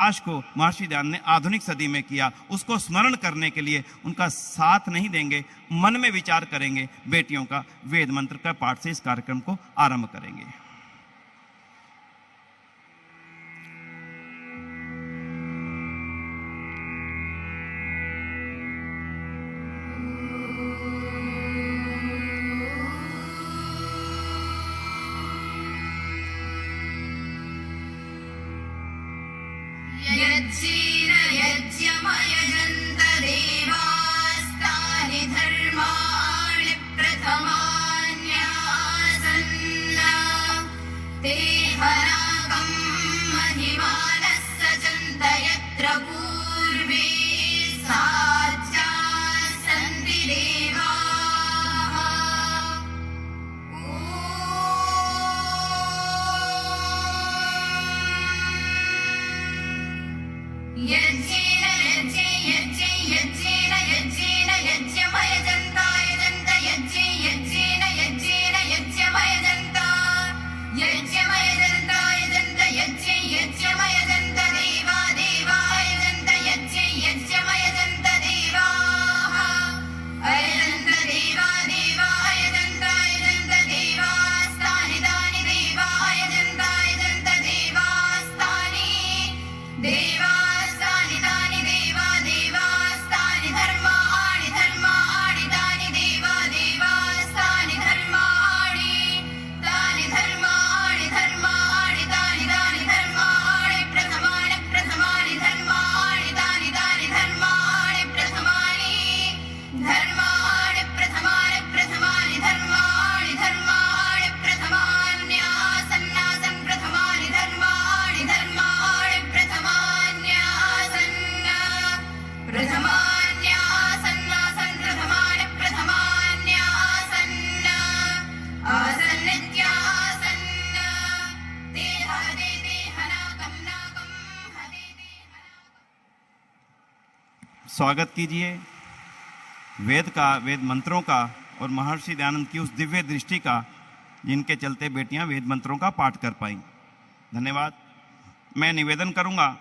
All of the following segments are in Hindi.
प्रकाश को महर्षि दयानंद ने आधुनिक सदी में किया, उसको स्मरण करने के लिए उनका साथ नहीं देंगे, मन में विचार करेंगे, बेटियों का वेद मंत्र का पाठ से इस कार्यक्रम को आरंभ करेंगे। यज्ञमयजन्त देवास्तानि धर्माणि प्रथमान्यासन्ना ते हनाकं महिमानः सचन्त यत्र पूर्वे साध्या सन्ति देवाः। यज्ञेन यज्ञमयजन्ताय जन्त यज्ञेन यज्ञमयजन्ताय जन्त यज्ञमयजन्त देवाय जन्त यज्ञमयजन्त देवाः अयजन्त देवाय जन्ताय जन्त देवास्तानि तानि देवाय जन्ताय जन्त देवास्तानि देवा स्वागत कीजिए वेद का, वेद मंत्रों का और महर्षि दयानंद की उस दिव्य दृष्टि का जिनके चलते बेटियां वेद मंत्रों का पाठ कर पाई। धन्यवाद। मैं निवेदन करूंगा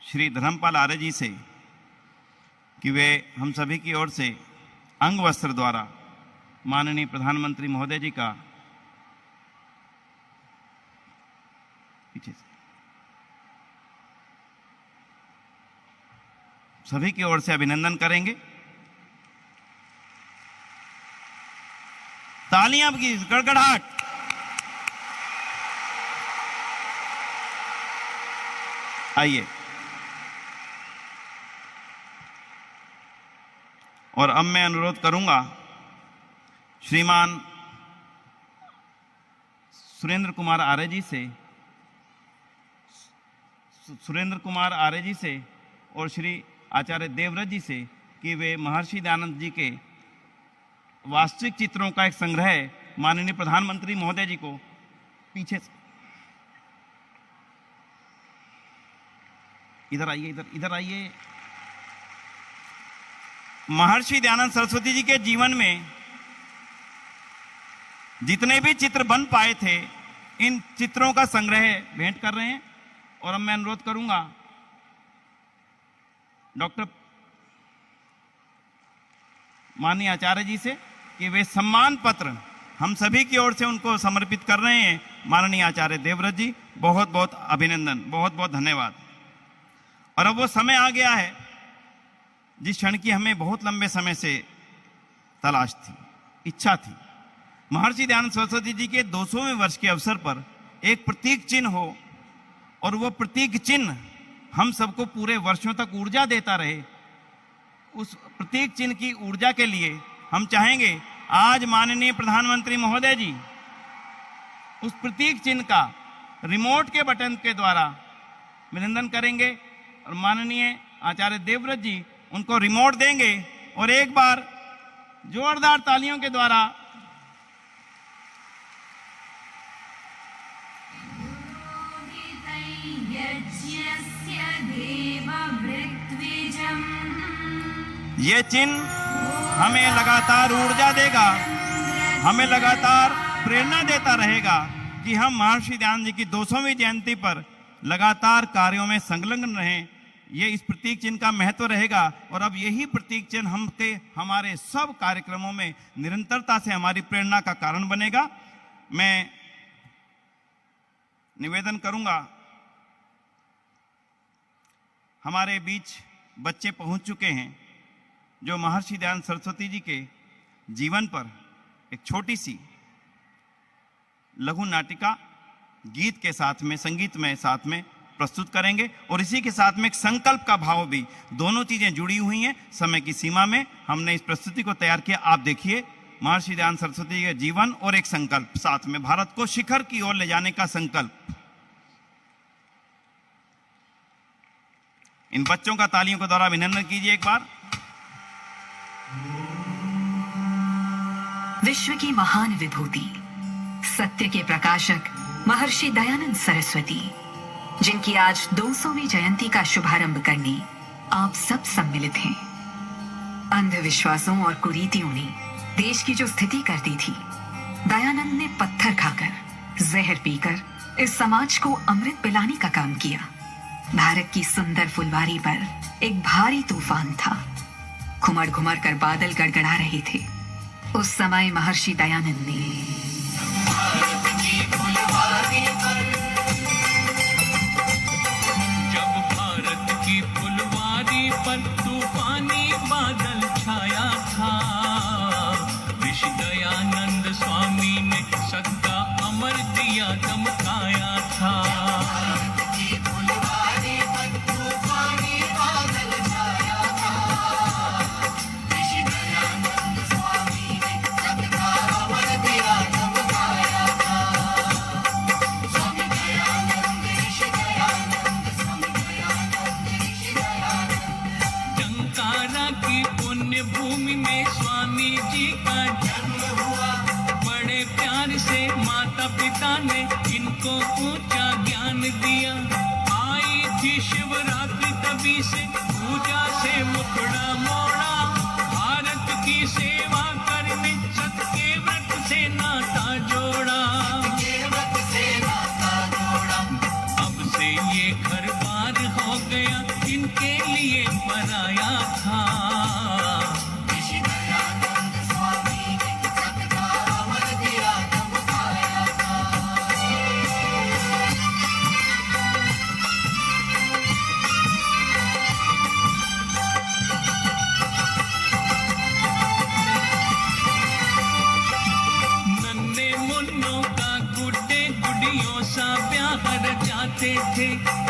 श्री धर्मपाल आर्य जी से कि वे हम सभी की ओर से अंग वस्त्र द्वारा माननीय प्रधानमंत्री महोदय जी का पीछे से सभी की ओर से अभिनंदन करेंगे। तालियां की गड़गड़ाहट। आइए और अब मैं अनुरोध करूंगा श्रीमान सुरेंद्र कुमार आर्य जी से और श्री आचार्य देवव्रत जी से कि वे महर्षि दयानंद जी के वास्तविक चित्रों का एक संग्रह माननीय प्रधानमंत्री महोदय जी को पीछे से इधर आइए। महर्षि दयानंद सरस्वती जी के जीवन में जितने भी चित्र बन पाए थे, इन चित्रों का संग्रह भेंट कर रहे हैं। और अब मैं अनुरोध करूंगा डॉक्टर माननीय आचार्य जी से कि वे सम्मान पत्र हम सभी की ओर से उनको समर्पित कर रहे हैं। माननीय आचार्य देवव्रत जी, बहुत बहुत अभिनंदन, बहुत बहुत धन्यवाद। और अब वो समय आ गया है जिस क्षण की हमें बहुत लंबे समय से तलाश थी, इच्छा थी। महर्षि दयानंद सरस्वती जी के 200वें वर्ष के अवसर पर एक प्रतीक चिन्ह हो और वो प्रतीक चिन्ह हम सबको पूरे वर्षों तक ऊर्जा देता रहे। उस प्रतीक चिन्ह की ऊर्जा के लिए हम चाहेंगे आज माननीय प्रधानमंत्री महोदय जी उस प्रतीक चिन्ह का रिमोट के बटन के द्वारा अभिनंदन करेंगे और माननीय आचार्य देवव्रत जी उनको रिमोट देंगे और एक बार जोरदार तालियों के द्वारा ये चिन्ह हमें लगातार ऊर्जा देगा, हमें लगातार प्रेरणा देता रहेगा कि हम महर्षि दयानंद जी की 200वीं जयंती पर लगातार कार्यों में संलग्न रहें। ये इस प्रतीक चिन्ह का महत्व रहेगा और अब यही प्रतीक चिन्ह हमारे सब कार्यक्रमों में निरंतरता से हमारी प्रेरणा का कारण बनेगा। मैं निवेदन करूंगा, हमारे बीच बच्चे पहुंच चुके हैं जो महर्षि दयानंद सरस्वती जी के जीवन पर एक छोटी सी लघु नाटिका गीत के साथ में, संगीतमय साथ में प्रस्तुत करेंगे और इसी के साथ में एक संकल्प का भाव भी, दोनों चीजें जुड़ी हुई हैं। समय की सीमा में हमने इस प्रस्तुति को तैयार किया। आप देखिए, महर्षि दयानंद सरस्वती के जीवन और एक संकल्प साथ में, भारत को शिखर की ओर ले जाने का संकल्प। इन बच्चों का तालियों के द्वारा अभिनंदन कीजिए एक बार। विश्व की महान विभूति, सत्य के प्रकाशक महर्षि दयानंद सरस्वती, जिनकी आज 200वीं जयंती का शुभारंभ करने आप सब सम्मिलित हैं। अंधविश्वासों और कुरीतियों ने देश की जो स्थिति कर दी थी, दयानंद ने पत्थर खाकर, जहर पीकर इस समाज को अमृत पिलाने का काम किया। भारत की सुंदर फुलवारी पर एक भारी तूफान था। घुमड़ घुमड़ कर बादल गड़गड़ा रहे थे। उस समय महर्षि दयानंद ने पर तूफानी बादल छाया था, ऋषि दयानंद स्वामी ने सबका अमर दिया चमकाया था। भूमि में स्वामी जी का जन्म हुआ। बड़े प्यार से माता पिता ने इनको ऊंचा ज्ञान दिया। आई थी शिवरात्रि तभी से पूजा से मुखड़ा मोड़ा। भारत की सेवा करने सबके व्रत से नाता जोड़ा। अब से ये घर बार हो गया, इनके लिए पराया था। थे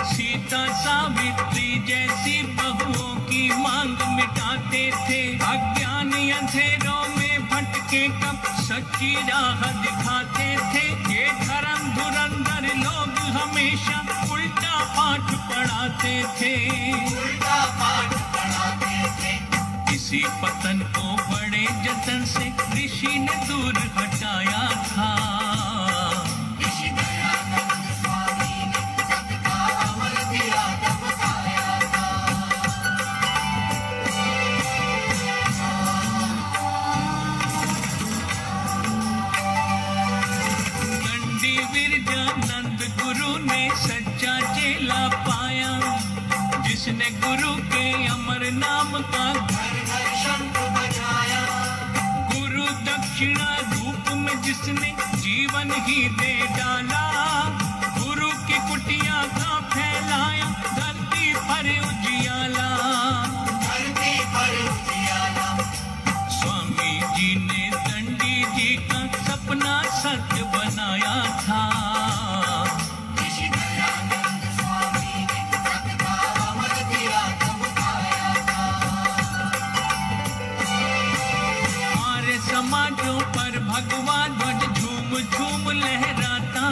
सीता सावित्री जैसी बहुओं की मांग मिटाते थे। अज्ञान अंधेरों में भटके कब सच्ची राह दिखाते थे। ये धर्म धुरंधर लोग हमेशा उल्टा पाठ पढ़ाते थे। इसी पतन को बड़े जतन से ऋषि ने दूर हटाया था। जिसने गुरु के अमर नाम का घर शंख बजाया। गुरु दक्षिणा रूप में जिसने जीवन ही दे डाला। गुरु की कुटिया का फैलाया धरती पर उजियाला। स्वामी जी ने दंडी जी का सपना सच बनाया था। समाजों पर भगवान ध्वज झूम झूम लहराता।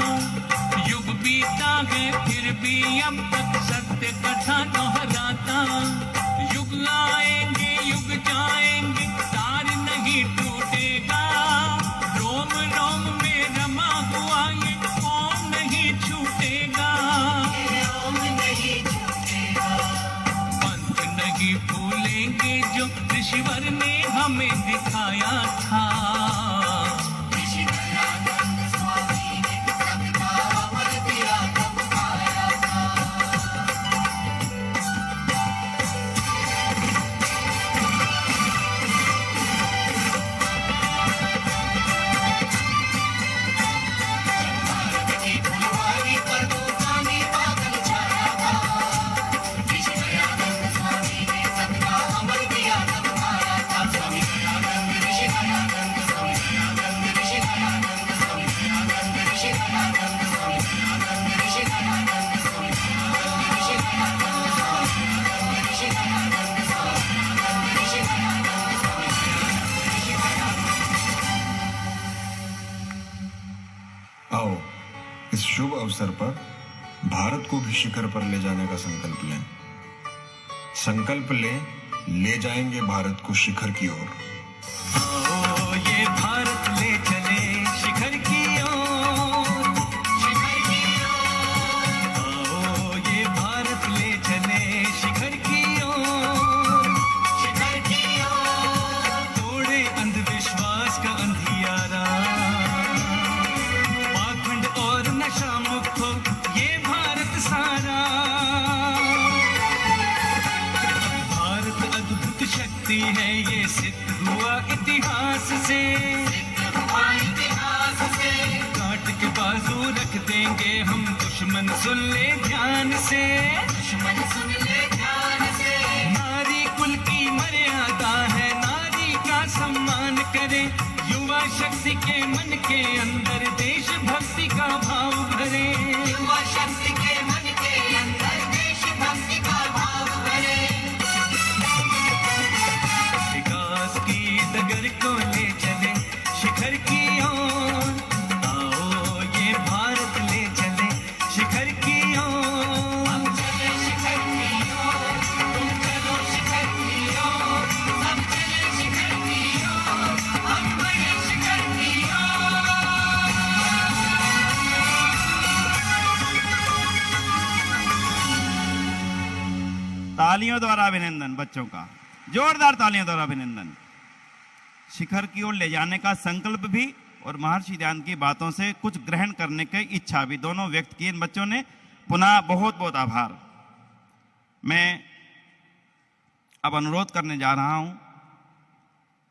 युग बीता है फिर भी अब तक सत्य कथा दोहराता। युग आएंगे युग जाएंगे तार नहीं टूटेगा। रोम रोम में रमा हुआ ये ओम नहीं छूटेगा। पंथ नहीं भूलेंगे जो ऋषिवर ने हमें दिखाया था। शिखर पर ले जाने का संकल्प लें। संकल्प लें, ले जाएंगे भारत को शिखर की ओर। आओ ये भारत ले चले शिखर की ओर, शिखर की ओर। आओ ये भारत ले चले शिखर की ओर, शिखर की ओर। तोड़े अंधविश्वास का अंधियारा, पाखंड और नशा मुक्त हो ये भारत सारा। भारत अद्भुत शक्ति है, ये सिद्ध हुआ इतिहास से, काट के बाजू रख देंगे हम, दुश्मन सुन ले ध्यान से, दुश्मन सुन ले ध्यान से। नारी कुल की मर्यादा है, नारी का सम्मान करे, युवा शक्ति के मन के अंदर देशभक्ति का भाव भरे, युवा शक्ति के मन के अंदर देशभक्ति का भाव भरे। विकास की डगर को ले चले शिखर की ओर, आओ ये भारत ले चले शिखर की ओर। हम चले शिखर की ओर, तुम चलो शिखर की ओर, हम चले शिखर की ओर, हम बढ़े शिखर की ओर। तालियों द्वारा अभिनंदन बच्चों का, जोरदार तालियों द्वारा अभिनंदन। शिखर की ओर ले जाने का संकल्प भी और महर्षि दयानंद की बातों से कुछ ग्रहण करने की इच्छा भी दोनों व्यक्त की इन बच्चों ने। पुनः बहुत बहुत आभार। मैं अब अनुरोध करने जा रहा हूं,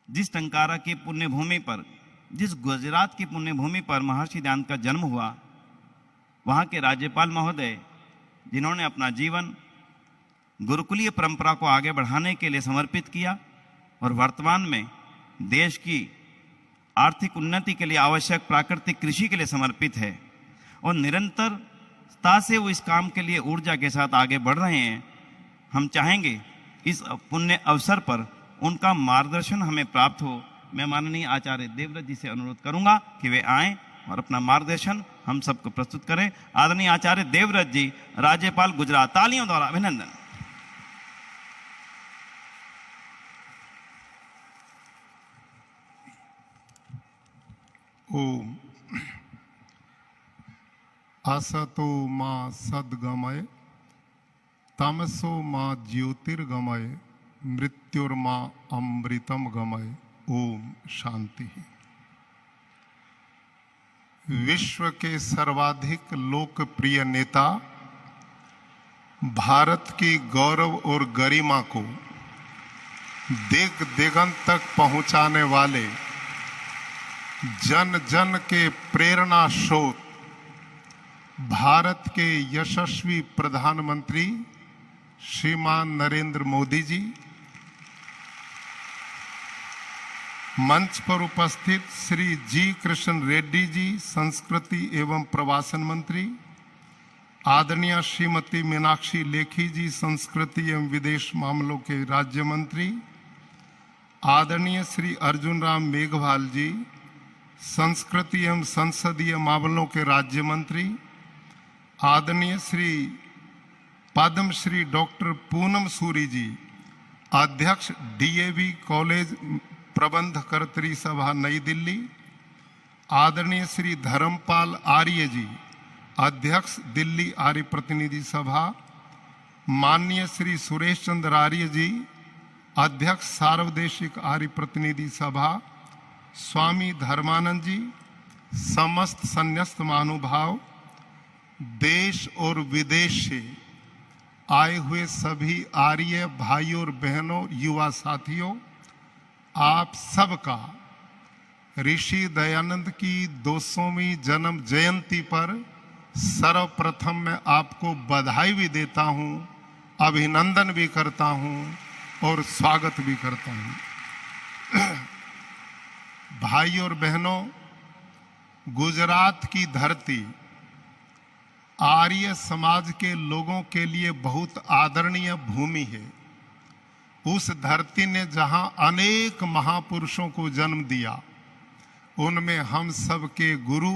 जिस टंकारा की पुण्य भूमि पर, जिस गुजरात की पुण्य भूमि पर महर्षि दयानंद का जन्म हुआ, वहां के राज्यपाल महोदय जिन्होंने अपना जीवन गुरुकुलीय परंपरा को आगे बढ़ाने के लिए समर्पित किया और वर्तमान में देश की आर्थिक उन्नति के लिए आवश्यक प्राकृतिक कृषि के लिए समर्पित है और निरंतरता से वो इस काम के लिए ऊर्जा के साथ आगे बढ़ रहे हैं। हम चाहेंगे इस पुण्य अवसर पर उनका मार्गदर्शन हमें प्राप्त हो। मैं माननीय आचार्य देवव्रत जी से अनुरोध करूंगा कि वे आएं और अपना मार्गदर्शन हम सबको प्रस्तुत करें। आदरणीय आचार्य देवव्रत जी, राज्यपाल गुजरात, तालियों द्वारा अभिनंदन। ओम असतो मा सद्गमय, तमसो मा ज्योतिर्गमय, मृत्युर्मा अमृतम गमय। ओम शांति। विश्व के सर्वाधिक लोकप्रिय नेता, भारत की गौरव और गरिमा को दिग दिगंत तक पहुंचाने वाले, जन जन के प्रेरणा स्रोत, भारत के यशस्वी प्रधानमंत्री श्रीमान नरेंद्र मोदी जी, मंच पर उपस्थित श्री जी कृष्ण रेड्डी जी, संस्कृति एवं प्रवासन मंत्री, आदरणीय श्रीमती मीनाक्षी लेखी जी, संस्कृति एवं विदेश मामलों के राज्य मंत्री, आदरणीय श्री अर्जुन राम मेघवाल जी, संस्कृति एवं संसदीय मामलों के राज्य मंत्री, आदरणीय श्री पद्मश्री डॉक्टर पूनम सूरी जी, अध्यक्ष डीएवी कॉलेज प्रबंधकर्त्री सभा नई दिल्ली, आदरणीय श्री धर्मपाल आर्य जी, अध्यक्ष दिल्ली आर्य प्रतिनिधि सभा, माननीय श्री सुरेश चंद्र आर्य जी, अध्यक्ष सार्वदेशिक आर्य प्रतिनिधि सभा, स्वामी धर्मानंद जी, समस्त संन्यस्त महानुभाव, देश और विदेश से आए हुए सभी आर्य भाइयों और बहनों, युवा साथियों, आप सबका ऋषि दयानंद की 200वीं जन्म जयंती पर सर्वप्रथम मैं आपको बधाई भी देता हूं, अभिनंदन भी करता हूं और स्वागत भी करता हूं। भाई और बहनों, गुजरात की धरती आर्य समाज के लोगों के लिए बहुत आदरणीय भूमि है। उस धरती ने जहां अनेक महापुरुषों को जन्म दिया, उनमें हम सब के गुरु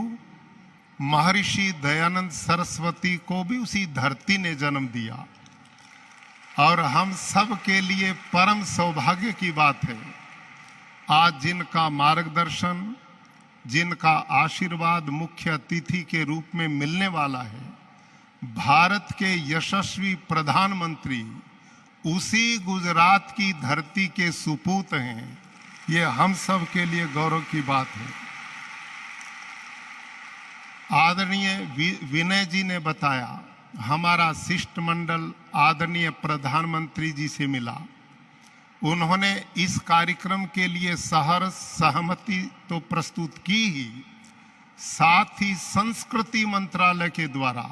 महर्षि दयानंद सरस्वती को भी उसी धरती ने जन्म दिया। और हम सब के लिए परम सौभाग्य की बात है आज जिनका मार्गदर्शन, जिनका आशीर्वाद मुख्य अतिथि के रूप में मिलने वाला है, भारत के यशस्वी प्रधानमंत्री उसी गुजरात की धरती के सुपूत हैं। ये हम सब के लिए गौरव की बात है। आदरणीय विनय जी ने बताया, हमारा शिष्टमंडल आदरणीय प्रधानमंत्री जी से मिला। उन्होंने इस कार्यक्रम के लिए सहर्ष सहमति तो प्रस्तुत की ही, साथ ही संस्कृति मंत्रालय के द्वारा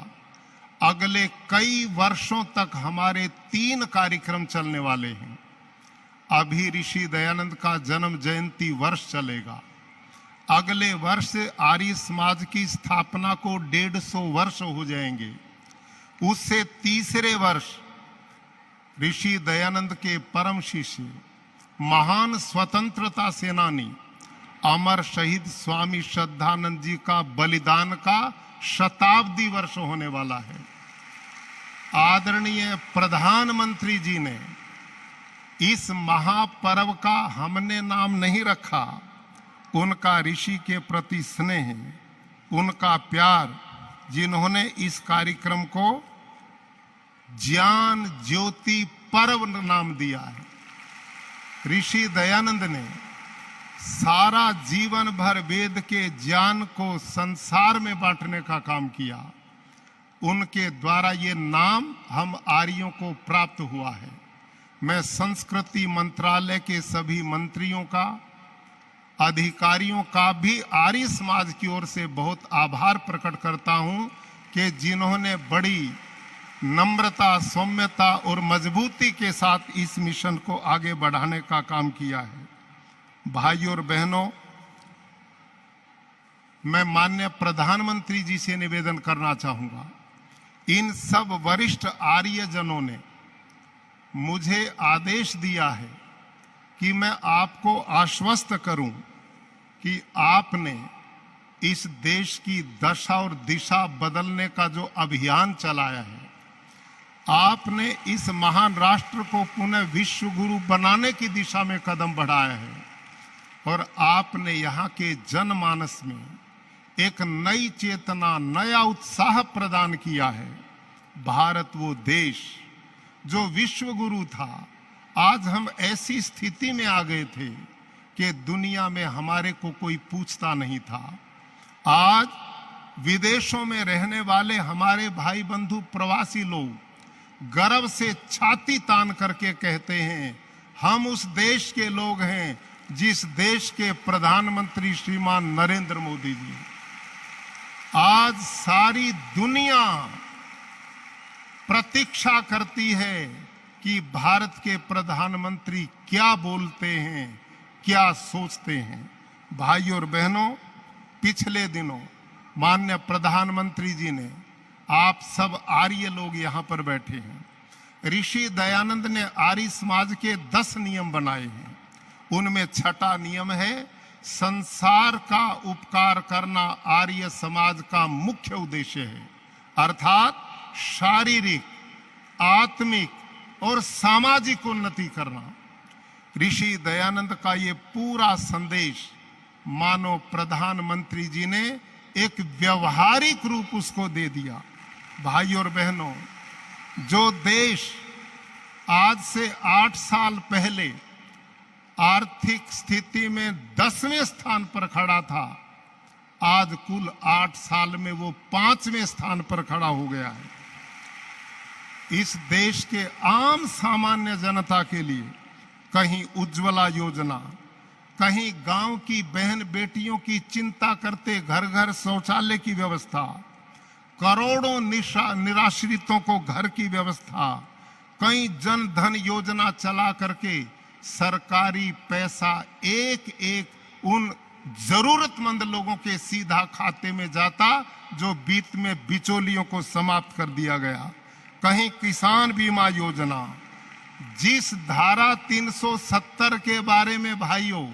अगले कई वर्षों तक हमारे 3 कार्यक्रम चलने वाले हैं। अभी ऋषि दयानंद का जन्म जयंती वर्ष चलेगा। अगले वर्ष आर्य समाज की स्थापना को 150 वर्ष हो जाएंगे। उससे तीसरे वर्ष ऋषि दयानंद के परम शिष्य, महान स्वतंत्रता सेनानी, अमर शहीद स्वामी श्रद्धानंद जी का बलिदान का शताब्दी वर्ष होने वाला है। आदरणीय प्रधानमंत्री जी ने इस महापर्व का हमने नाम नहीं रखा, उनका ऋषि के प्रति स्नेह, उनका प्यार, जिन्होंने इस कार्यक्रम को ज्ञान ज्योति पर्व नाम दिया है। ऋषि दयानंद ने सारा जीवन भर वेद के ज्ञान को संसार में बांटने का काम किया। उनके द्वारा ये नाम हम आर्यों को प्राप्त हुआ है। मैं संस्कृति मंत्रालय के सभी मंत्रियों का, अधिकारियों का भी आर्य समाज की ओर से बहुत आभार प्रकट करता हूं कि जिन्होंने बड़ी नम्रता, सौम्यता और मजबूती के साथ इस मिशन को आगे बढ़ाने का काम किया है। भाइयों और बहनों, मैं माननीय प्रधानमंत्री जी से निवेदन करना चाहूंगा, इन सब वरिष्ठ आर्यजनों ने मुझे आदेश दिया है कि मैं आपको आश्वस्त करूं कि आपने इस देश की दशा और दिशा बदलने का जो अभियान चलाया है, आपने इस महान राष्ट्र को पुनः विश्व गुरु बनाने की दिशा में कदम बढ़ाया है और आपने यहाँ के जनमानस में एक नई चेतना, नया उत्साह प्रदान किया है। भारत वो देश जो विश्व गुरु था, आज हम ऐसी स्थिति में आ गए थे कि दुनिया में हमारे को कोई पूछता नहीं था। आज विदेशों में रहने वाले हमारे भाई बंधु प्रवासी लोग गर्व से छाती तान करके कहते हैं, हम उस देश के लोग हैं जिस देश के प्रधानमंत्री श्रीमान नरेंद्र मोदी जी। आज सारी दुनिया प्रतीक्षा करती है कि भारत के प्रधानमंत्री क्या बोलते हैं, क्या सोचते हैं। भाइयों और बहनों, पिछले दिनों माननीय प्रधानमंत्री जी ने, आप सब आर्य लोग यहाँ पर बैठे हैं, ऋषि दयानंद ने आर्य समाज के 10 नियम बनाए हैं। उनमें 6ठा नियम है, संसार का उपकार करना आर्य समाज का मुख्य उद्देश्य है, अर्थात शारीरिक, आत्मिक और सामाजिक उन्नति करना। ऋषि दयानंद का ये पूरा संदेश मानो प्रधानमंत्री जी ने एक व्यवहारिक रूप उसको दे दिया। भाइयों और बहनों, जो देश आज से 8 साल पहले आर्थिक स्थिति में 10वें स्थान पर खड़ा था, आज कुल 8 साल में वो 5वें स्थान पर खड़ा हो गया है। इस देश के आम सामान्य जनता के लिए कहीं उज्ज्वला योजना, कहीं गांव की बहन बेटियों की चिंता करते घर घर शौचालय की व्यवस्था, करोड़ों निराश्रितों को घर की व्यवस्था, कई जन धन योजना चला करके सरकारी पैसा एक एक उन जरूरतमंद लोगों के सीधा खाते में जाता जो बीच में बिचौलियों को समाप्त कर दिया गया। कहीं किसान बीमा योजना, जिस धारा 370 के बारे में भाइयों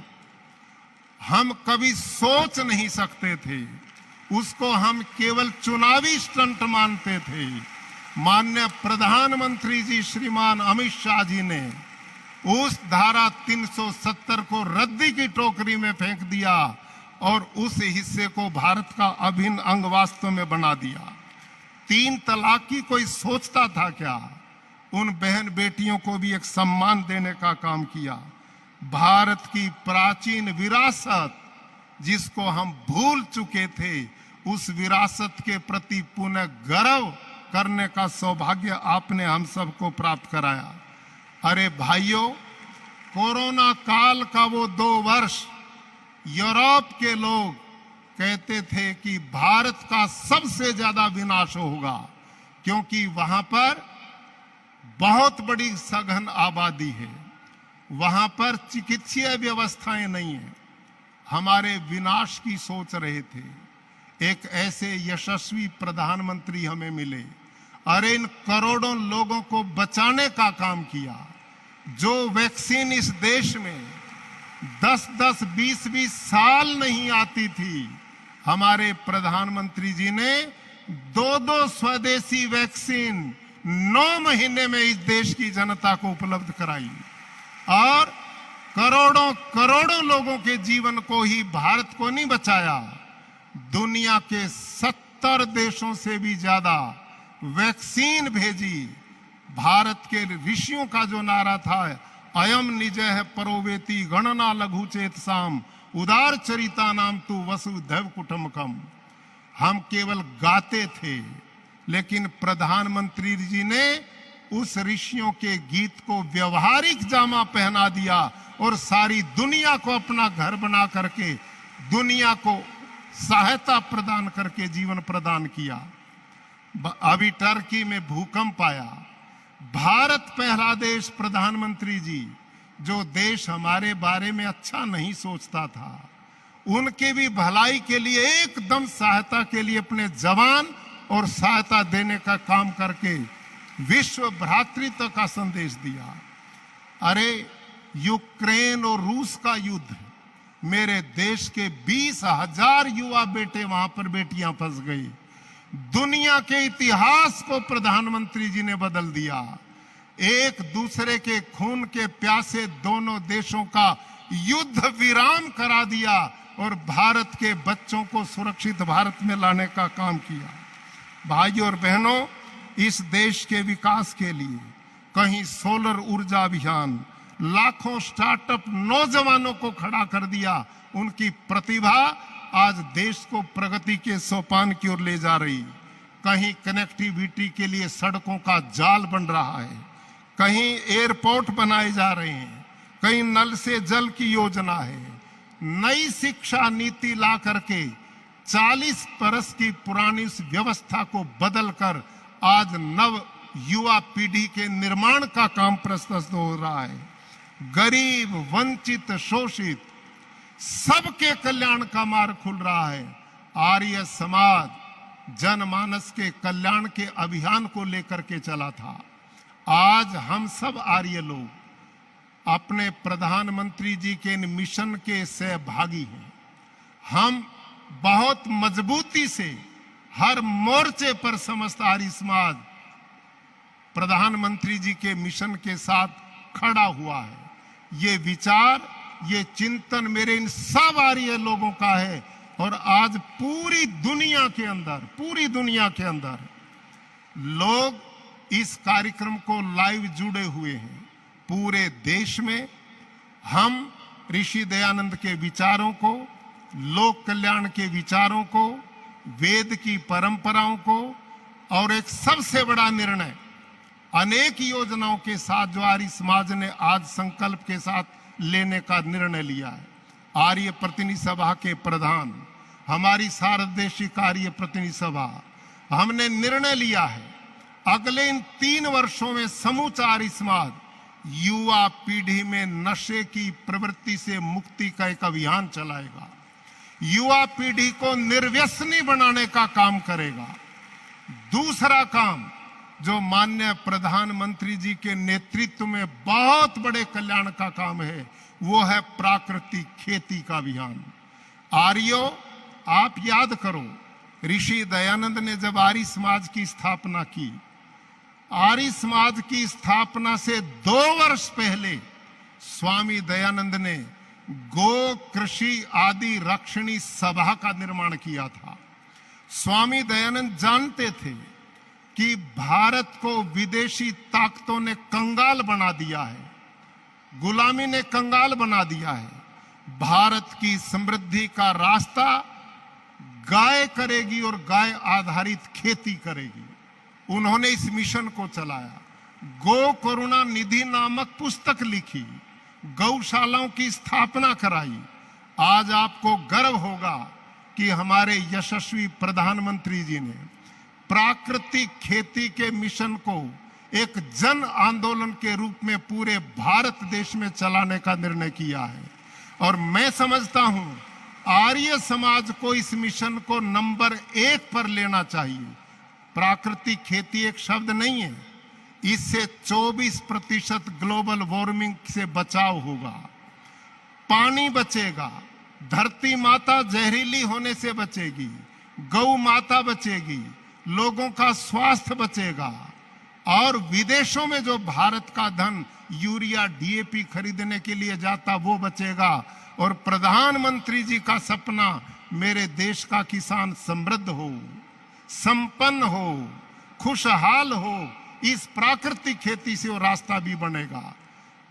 हम कभी सोच नहीं सकते थे, उसको हम केवल चुनावी स्टंट मानते थे। माननीय प्रधानमंत्री जी श्रीमान अमित शाह जी ने उस धारा 370 को रद्दी की टोकरी में फेंक दिया और उस हिस्से को भारत का अभिन्न अंग वास्तव में बना दिया। 3 तलाक की कोई सोचता था क्या? उन बहन बेटियों को भी एक सम्मान देने का काम किया। भारत की प्राचीन विरासत जिसको हम भूल चुके थे, उस विरासत के प्रति पुनः गर्व करने का सौभाग्य आपने हम सबको प्राप्त कराया। अरे भाइयों, कोरोना काल का वो 2 वर्ष यूरोप के लोग कहते थे कि भारत का सबसे ज्यादा विनाश होगा, क्योंकि वहां पर बहुत बड़ी सघन आबादी है, वहां पर चिकित्सीय व्यवस्थाएं नहीं है। हमारे विनाश की सोच रहे थे। एक ऐसे यशस्वी प्रधानमंत्री हमें मिले, अरे इन करोड़ों लोगों को बचाने का काम किया। जो वैक्सीन इस देश में 10-10, 20-20 साल नहीं आती थी, हमारे प्रधानमंत्री जी ने 2-2 स्वदेशी वैक्सीन 9 महीने में इस देश की जनता को उपलब्ध कराई और करोड़ों करोड़ों लोगों के जीवन को ही भारत को नहीं बचाया, दुनिया के 70 देशों से भी ज्यादा वैक्सीन भेजी। भारत के ऋषियों का जो नारा था, अयम निजः परोवेति गणना लघु चेतसाम उदार चरिता नाम तु वसुधैव कुटुंबकम। हम केवल गाते थे, लेकिन प्रधानमंत्री जी ने उस ऋषियों के गीत को व्यवहारिक जामा पहना दिया और सारी दुनिया को अपना घर बना करके दुनिया को सहायता प्रदान करके जीवन प्रदान किया। अभी टर्की में भूकंप आया, भारत पहला देश, प्रधानमंत्री जी जो देश हमारे बारे में अच्छा नहीं सोचता था, उनके भी भलाई के लिए एकदम सहायता के लिए अपने जवान और सहायता देने का काम करके विश्व भ्रातृत्व का संदेश दिया। अरे यूक्रेन और रूस का युद्ध, मेरे देश के 20,000 युवा बेटे वहां पर बेटियां फंस गई। दुनिया के इतिहास को प्रधानमंत्री जी ने बदल दिया। एक दूसरे के खून के प्यासे दोनों देशों का युद्ध विराम करा दिया और भारत के बच्चों को सुरक्षित भारत में लाने का काम किया। भाइयों और बहनों, इस देश के विकास के लिए कहीं सोलर ऊर्जा अभियान, लाखों स्टार्टअप नौजवानों को खड़ा कर दिया। उनकी प्रतिभा आज देश को प्रगति के सोपान की ओर ले जा रही। कहीं कनेक्टिविटी के लिए सड़कों का जाल बन रहा है, कहीं एयरपोर्ट बनाए जा रहे हैं, कहीं नल से जल की योजना है। नई शिक्षा नीति ला करके 40 बरस की पुरानी इस व्यवस्था को बदलकर आज नव युवा पीढ़ी के निर्माण का काम प्रशस्त हो रहा है। गरीब, वंचित, शोषित सबके कल्याण का मार्ग खुल रहा है। आर्य समाज जनमानस के कल्याण के अभियान को लेकर के चला था। आज हम सब आर्य लोग अपने प्रधानमंत्री जी के इन मिशन के सहभागी हैं। हम बहुत मजबूती से हर मोर्चे पर समस्त आर्य समाज प्रधानमंत्री जी के मिशन के साथ खड़ा हुआ है। ये विचार, ये चिंतन मेरे इन सब आर्य लोगों का है और आज पूरी दुनिया के अंदर लोग इस कार्यक्रम को लाइव जुड़े हुए हैं। पूरे देश में हम ऋषि दयानंद के विचारों को, लोक कल्याण के विचारों को, वेद की परंपराओं को और एक सबसे बड़ा निर्णय, अनेक योजनाओं के साथ जो आर्य समाज ने आज संकल्प के साथ लेने का निर्णय लिया है। आर्य प्रतिनिधि सभा के प्रधान, हमारी सार्वदेशिक आर्य प्रतिनिधि सभा, हमने निर्णय लिया है अगले इन 3 वर्षों में समूचा आर्य समाज युवा पीढ़ी में नशे की प्रवृत्ति से मुक्ति का एक अभियान चलाएगा, युवा पीढ़ी को निर्व्यसनी बनाने का काम करेगा। दूसरा काम जो माननीय प्रधानमंत्री जी के नेतृत्व में बहुत बड़े कल्याण का काम है, वो है प्राकृतिक खेती का अभियान। आर्यों, आप याद करो, ऋषि दयानंद ने जब आर्य समाज की स्थापना की, आर्य समाज की स्थापना से 2 वर्ष पहले स्वामी दयानंद ने गो कृषि आदि रक्षणी सभा का निर्माण किया था। स्वामी दयानंद जानते थे कि भारत को विदेशी ताकतों ने कंगाल बना दिया है, गुलामी ने कंगाल बना दिया है। भारत की समृद्धि का रास्ता गाय करेगी और गाय आधारित खेती करेगी। उन्होंने इस मिशन को चलाया। गो करुणा निधि नामक पुस्तक लिखी, गौशालाओं की स्थापना कराई। आज आपको गर्व होगा कि हमारे यशस्वी प्रधानमंत्री जी ने प्राकृतिक खेती के मिशन को एक जन आंदोलन के रूप में पूरे भारत देश में चलाने का निर्णय किया है। और मैं समझता हूं आर्य समाज को इस मिशन को नंबर 1 पर लेना चाहिए। प्राकृतिक खेती एक शब्द नहीं है, इससे 24% ग्लोबल वार्मिंग से बचाव होगा, पानी बचेगा, धरती माता जहरीली होने से बचेगी, गौ माता बचेगी, लोगों का स्वास्थ्य बचेगा और विदेशों में जो भारत का धन यूरिया डीएपी खरीदने के लिए जाता वो बचेगा। और प्रधानमंत्री जी का सपना मेरे देश का किसान समृद्ध हो, संपन्न हो, खुशहाल हो, इस प्राकृतिक खेती से वो रास्ता भी बनेगा।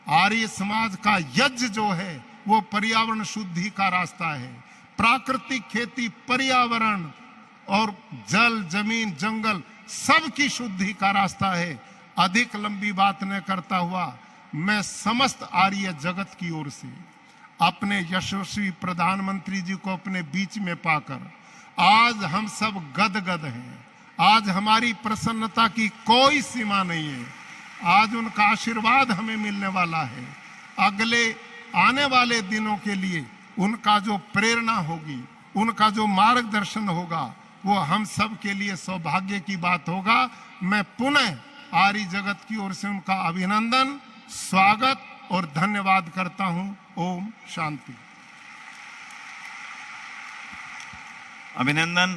आर्य समाज का यज्ञ जो है वो पर्यावरण शुद्धि का रास्ता है। प्राकृतिक खेती पर्यावरण और जल, जमीन, जंगल सबकी शुद्धि का रास्ता है। अधिक लंबी बात न करता हुआ मैं समस्त आर्य जगत की ओर से अपने यशस्वी प्रधानमंत्री जी को अपने बीच में पाकर आज हम सब गदगद हैं। आज हमारी प्रसन्नता की कोई सीमा नहीं है। आज उनका आशीर्वाद हमें मिलने वाला है। अगले आने वाले दिनों के लिए उनका जो प्रेरणा होगी, उनका जो मार्गदर्शन होगा, वो हम सब के लिए सौभाग्य की बात होगा। मैं पुनः आर्य जगत की ओर से उनका अभिनंदन, स्वागत और धन्यवाद करता हूं। ओम शांति। अभिनंदन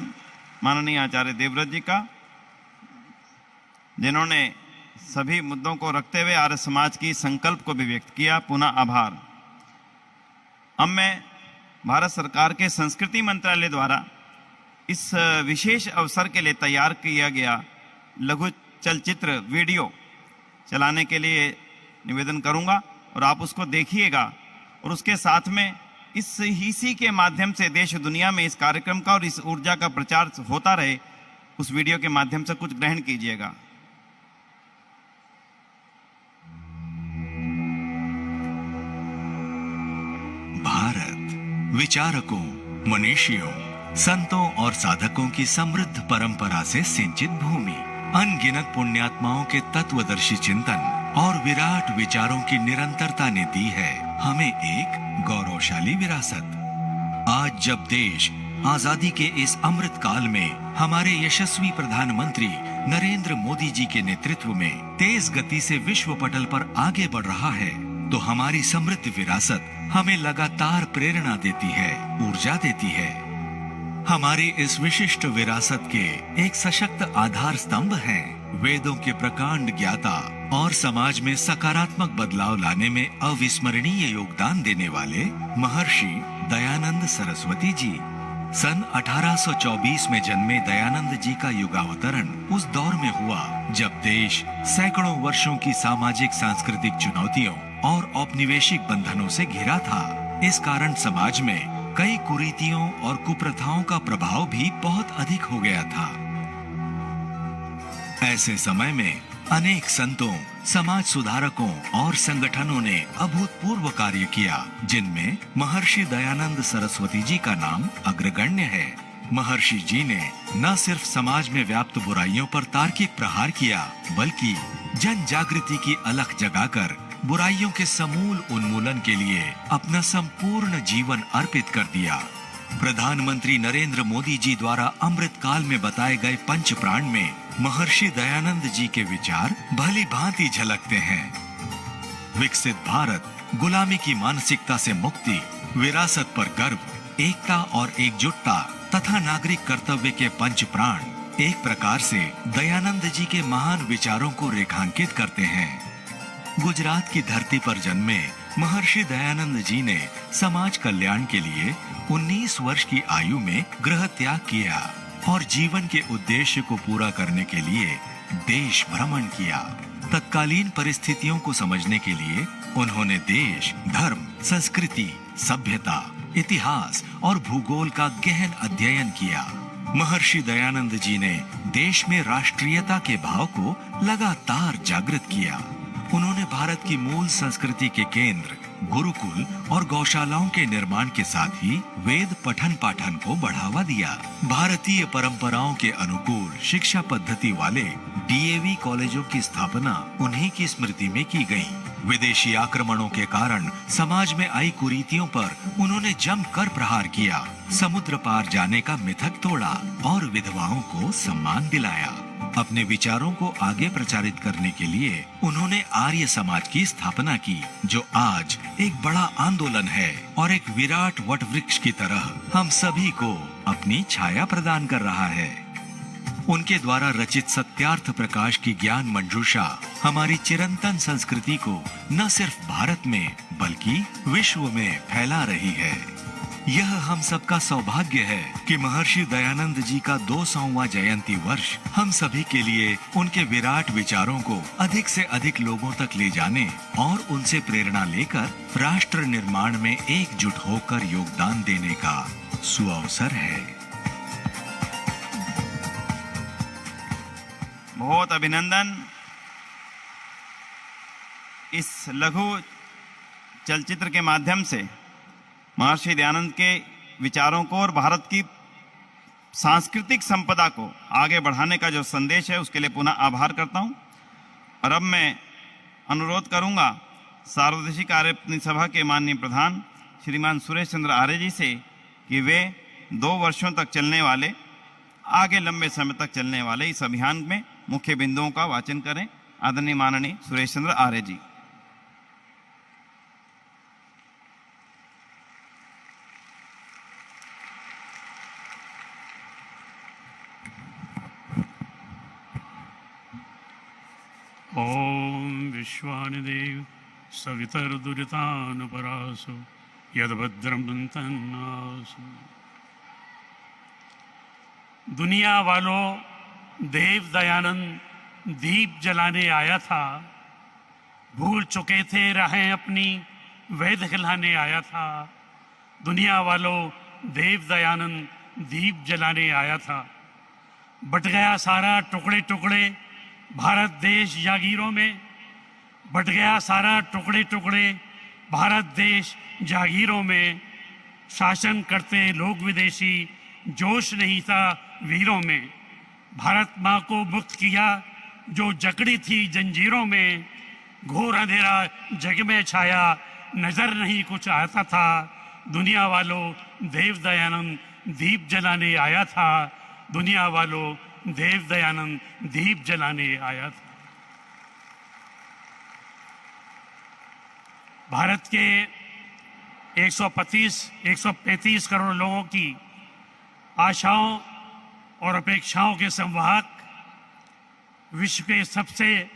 माननीय आचार्य देवव्रत जी का, जिन्होंने सभी मुद्दों को रखते हुए आर्य समाज की संकल्प को भी व्यक्त किया। पुनः आभार। अब मैं भारत सरकार के संस्कृति मंत्रालय द्वारा इस विशेष अवसर के लिए तैयार किया गया लघु चलचित्र वीडियो चलाने के लिए निवेदन करूंगा और आप उसको देखिएगा और उसके साथ में इसी के माध्यम से देश दुनिया में इस कार्यक्रम का और इस ऊर्जा का प्रचार होता रहे, उस वीडियो के माध्यम से कुछ ग्रहण कीजिएगा। भारत विचारकों, मनीषियों, संतों और साधकों की समृद्ध परंपरा से सिंचित भूमि, अनगिनत पुण्यात्माओं के तत्वदर्शी चिंतन और विराट विचारों की निरंतरता ने दी है हमें एक गौरवशाली विरासत। आज जब देश आजादी के इस अमृत काल में हमारे यशस्वी प्रधानमंत्री नरेंद्र मोदी जी के नेतृत्व में तेज गति से विश्व पटल पर आगे बढ़ रहा है, तो हमारी समृद्ध विरासत हमें लगातार प्रेरणा देती है, ऊर्जा देती है। हमारी इस विशिष्ट विरासत के एक सशक्त आधार स्तंभ हैं वेदों के प्रकांड ज्ञाता और समाज में सकारात्मक बदलाव लाने में अविस्मरणीय योगदान देने वाले महर्षि दयानंद सरस्वती जी। सन 1824 में जन्मे दयानंद जी का युगावतरण उस दौर में हुआ जब देश सैकड़ों वर्षों की सामाजिक सांस्कृतिक चुनौतियों और औपनिवेशिक बंधनों से घिरा था। इस कारण समाज में कई कुरीतियों और कुप्रथाओं का प्रभाव भी बहुत अधिक हो गया था। ऐसे समय में अनेक संतों, समाज सुधारकों और संगठनों ने अभूतपूर्व कार्य किया, जिनमें महर्षि दयानंद सरस्वती जी का नाम अग्रगण्य है। महर्षि जी ने न सिर्फ समाज में व्याप्त बुराइयों पर तार्किक प्रहार किया, बल्कि जन जागृति की अलख जगाकर बुराइयों के समूल उन्मूलन के लिए अपना संपूर्ण जीवन अर्पित कर दिया। प्रधानमंत्री नरेंद्र मोदी जी द्वारा अमृत काल में बताए गए पंच प्राण में महर्षि दयानंद जी के विचार भली भांति झलकते हैं। विकसित भारत, गुलामी की मानसिकता से मुक्ति, विरासत पर गर्व, एकता और एकजुटता तथा नागरिक कर्तव्य के पंच प्राण एक प्रकार से दयानंद जी के महान विचारों को रेखांकित करते हैं। गुजरात की धरती पर जन्मे महर्षि दयानंद जी ने समाज कल्याण के लिए 19 वर्ष की आयु में गृह त्याग किया और जीवन के उद्देश्य को पूरा करने के लिए देश भ्रमण किया। तत्कालीन परिस्थितियों को समझने के लिए उन्होंने देश, धर्म, संस्कृति, सभ्यता, इतिहास और भूगोल का गहन अध्ययन किया। महर्षि दयानंद जी ने देश में राष्ट्रीयता के भाव को लगातार जागृत किया। उन्होंने भारत की मूल संस्कृति के केंद्र, गुरुकुल और गौशालाओं के निर्माण के साथ ही वेद पठन पाठन को बढ़ावा दिया। भारतीय परंपराओं के अनुकूल शिक्षा पद्धति वाले डीएवी कॉलेजों की स्थापना उन्हीं की स्मृति में की गई। विदेशी आक्रमणों के कारण समाज में आई कुरीतियों पर उन्होंने जमकर प्रहार किया। समुद्र पार जाने का मिथक तोड़ा और विधवाओं को सम्मान दिलाया। अपने विचारों को आगे प्रचारित करने के लिए उन्होंने आर्य समाज की स्थापना की, जो आज एक बड़ा आंदोलन है और एक विराट वट वृक्ष की तरह हम सभी को अपनी छाया प्रदान कर रहा है। उनके द्वारा रचित सत्यार्थ प्रकाश की ज्ञान मंजूषा हमारी चिरंतन संस्कृति को न सिर्फ भारत में बल्कि विश्व में फैला रही है। यह हम सबका सौभाग्य है कि महर्षि दयानंद जी का 200वां जयंती वर्ष हम सभी के लिए उनके विराट विचारों को अधिक से अधिक लोगों तक ले जाने और उनसे प्रेरणा लेकर राष्ट्र निर्माण में एकजुट होकर योगदान देने का सुअवसर है। बहुत अभिनंदन। इस लघु चलचित्र के माध्यम से महर्षि दयानंद के विचारों को और भारत की सांस्कृतिक संपदा को आगे बढ़ाने का जो संदेश है उसके लिए पुनः आभार करता हूं। और अब मैं अनुरोध करूंगा सार्वदेशिक आर्य सभा के माननीय प्रधान श्रीमान सुरेश चंद्र आर्य जी से कि वे 2 वर्षों तक चलने वाले, आगे लंबे समय तक चलने वाले इस अभियान में मुख्य बिंदुओं का वाचन करें। आदरणीय माननीय सुरेश चंद्र आर्य जी। ओम विश्वानिदेव सवितर्दुरितानुपरासु यद्भद्रं तन्नासु। दुनिया वालों, देव दयानंद दीप जलाने आया था, भूल चुके थे राहें अपनी, वेद खिलाने आया था। दुनिया वालों, देव दयानंद दीप जलाने आया था। बट गया सारा टुकड़े टुकड़े भारत देश जागीरों में, बट गया सारा टुकड़े टुकड़े भारत देश जागीरों में। शासन करते लोग विदेशी, जोश नहीं था वीरों में। भारत माँ को मुक्त किया जो जकड़ी थी जंजीरों में। घोर अंधेरा जग में छाया, नजर नहीं कुछ आता था। दुनिया वालों, देव दयानंद दीप जलाने आया था। दुनिया वालों, देव दयानंद दीप जलाने आया था। भारत के 135 करोड़ लोगों की आशाओं और अपेक्षाओं के संवाहक, विश्व के सबसे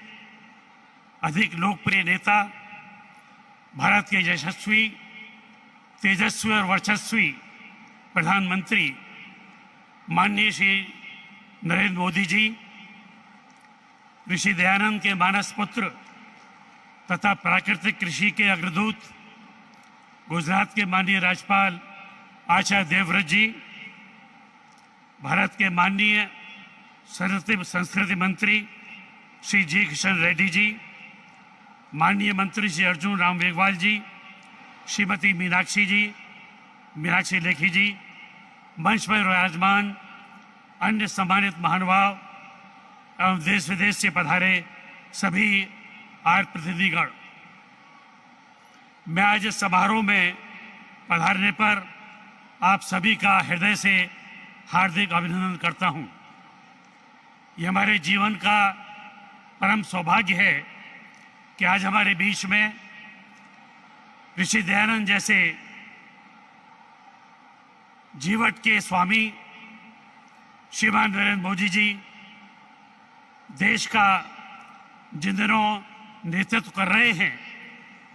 अधिक लोकप्रिय नेता, भारत के यशस्वी, तेजस्वी और वर्चस्वी प्रधानमंत्री माननीय श्री नरेंद्र मोदी जी, ऋषि दयानंद के मानस पुत्र तथा प्राकृतिक कृषि के अग्रदूत गुजरात के माननीय राज्यपाल आचार्य देवव्रत जी, भारत के माननीय संस्कृति मंत्री श्री जी किशन रेड्डी जी, माननीय मंत्री श्री अर्जुन राम मेघवाल जी, श्रीमती मीनाक्षी लेखी जी, मंच पर विराजमान अन्य सम्मानित महानुभाव एवं देश विदेश से पधारे सभी आर्य प्रतिनिधिगण, मैं आज इस समारोह में पधारने पर आप सभी का हृदय से हार्दिक अभिनंदन करता हूं। यह हमारे जीवन का परम सौभाग्य है कि आज हमारे बीच में ऋषि दयानंद जैसे जीवट के स्वामी श्रीमान नरेंद्र मोदी जी देश का जिन दिनों नेतृत्व कर रहे हैं,